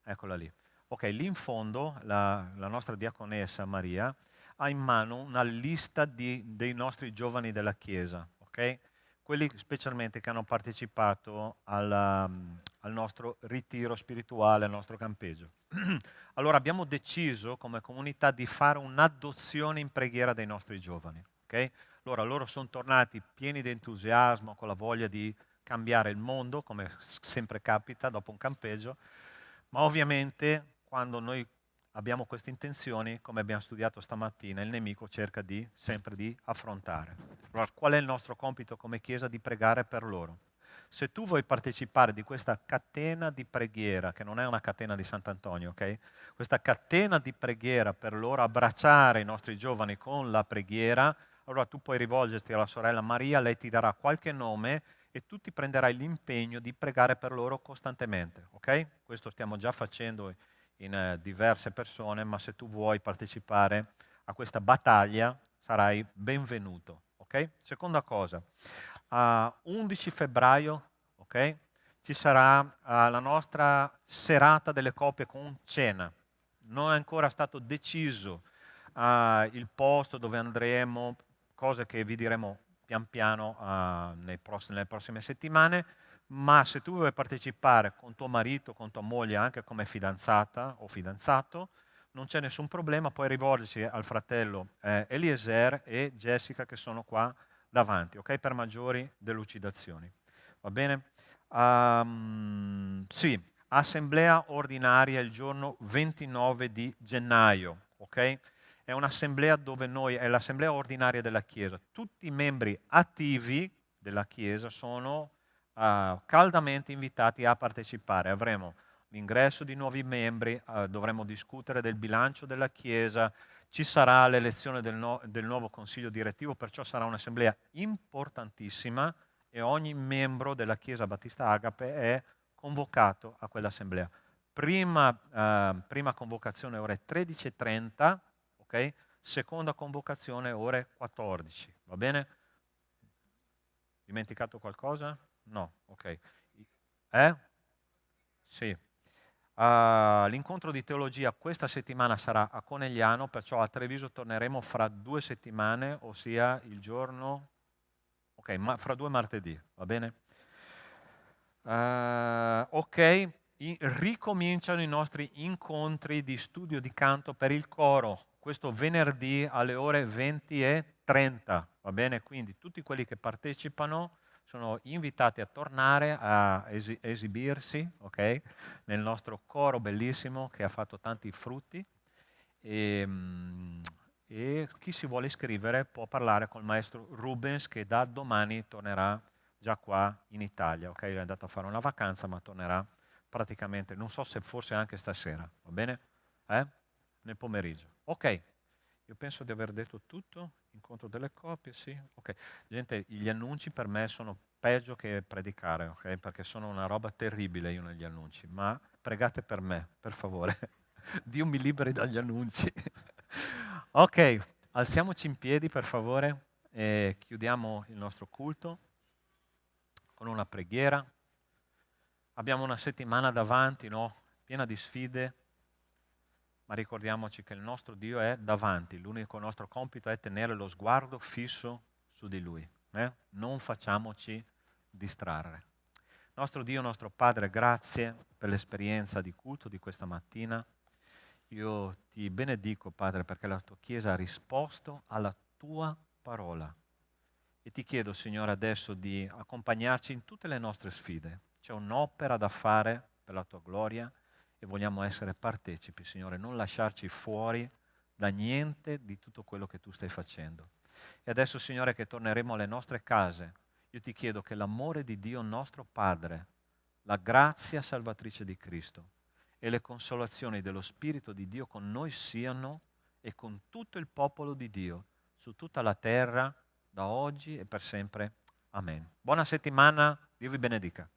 Eccola lì. Ok, lì in fondo la nostra diaconessa Maria ha in mano una lista dei nostri giovani della Chiesa, ok? Quelli specialmente che hanno partecipato al nostro ritiro spirituale, al nostro campeggio. Allora abbiamo deciso come comunità di fare un'adozione in preghiera dei nostri giovani, ok? Allora loro sono tornati pieni di entusiasmo, con la voglia di cambiare il mondo, come sempre capita dopo un campeggio, ma ovviamente quando noi abbiamo queste intenzioni, come abbiamo studiato stamattina, il nemico cerca sempre di affrontare. Allora, qual è il nostro compito come Chiesa? Di pregare per loro. Se tu vuoi partecipare di questa catena di preghiera, che non è una catena di Sant'Antonio, ok? Questa catena di preghiera per loro, abbracciare i nostri giovani con la preghiera, allora tu puoi rivolgerti alla sorella Maria, lei ti darà qualche nome e tu ti prenderai l'impegno di pregare per loro costantemente, ok? Questo stiamo già facendo in diverse persone, ma se tu vuoi partecipare a questa battaglia sarai benvenuto, ok? Seconda cosa, 11 febbraio, ok? Ci sarà la nostra serata delle coppie con cena. Non è ancora stato deciso il posto dove andremo, cose che vi diremo pian piano nelle prossime settimane, ma se tu vuoi partecipare con tuo marito, con tua moglie, anche come fidanzata o fidanzato, non c'è nessun problema, puoi rivolgersi al fratello Eliezer e Jessica che sono qua davanti, ok? Per maggiori delucidazioni. Va bene? Sì, assemblea ordinaria il giorno 29 di gennaio, ok? È un'assemblea dove è l'assemblea ordinaria della Chiesa. Tutti i membri attivi della Chiesa sono caldamente invitati a partecipare. Avremo l'ingresso di nuovi membri, dovremo discutere del bilancio della Chiesa, ci sarà l'elezione del nuovo consiglio direttivo, perciò sarà un'assemblea importantissima e ogni membro della Chiesa Battista Agape è convocato a quell'assemblea. Prima convocazione ore 13:30, ok? Seconda convocazione ore 14, va bene? Dimenticato qualcosa? No, ok. Sì. L'incontro di teologia questa settimana sarà a Conegliano, perciò a Treviso torneremo fra 2 settimane, ossia il giorno, ok, fra 2 martedì, va bene? Ok, ricominciano i nostri incontri di studio di canto per il coro, questo venerdì alle ore 20:30, va bene? Quindi tutti quelli che partecipano sono invitati a tornare a esibirsi, ok? Nel nostro coro bellissimo che ha fatto tanti frutti e chi si vuole iscrivere può parlare con il maestro Rubens che da domani tornerà già qua in Italia, ok? È andato a fare una vacanza ma tornerà praticamente, non so se forse anche stasera, va bene? Nel pomeriggio. Ok, io penso di aver detto tutto. Incontro delle coppie, sì. Ok. Gente, gli annunci per me sono peggio che predicare, ok? Perché sono una roba terribile io negli annunci, ma pregate per me, per favore. Dio mi liberi dagli annunci. Ok, alziamoci in piedi per favore e chiudiamo il nostro culto con una preghiera. Abbiamo una settimana davanti, no? Piena di sfide, ma ricordiamoci che il nostro Dio è davanti, l'unico nostro compito è tenere lo sguardo fisso su di Lui. Non facciamoci distrarre. Nostro Dio, nostro Padre, grazie per l'esperienza di culto di questa mattina. Io ti benedico, Padre, perché la tua Chiesa ha risposto alla tua parola E ti chiedo, Signore, adesso di accompagnarci in tutte le nostre sfide. C'è un'opera da fare per la tua gloria e vogliamo essere partecipi, Signore, non lasciarci fuori da niente di tutto quello che tu stai facendo. E adesso, Signore, che torneremo alle nostre case, io ti chiedo che l'amore di Dio nostro Padre, la grazia salvatrice di Cristo e le consolazioni dello Spirito di Dio con noi siano e con tutto il popolo di Dio su tutta la terra, da oggi e per sempre. Amen. Buona settimana, Dio vi benedica.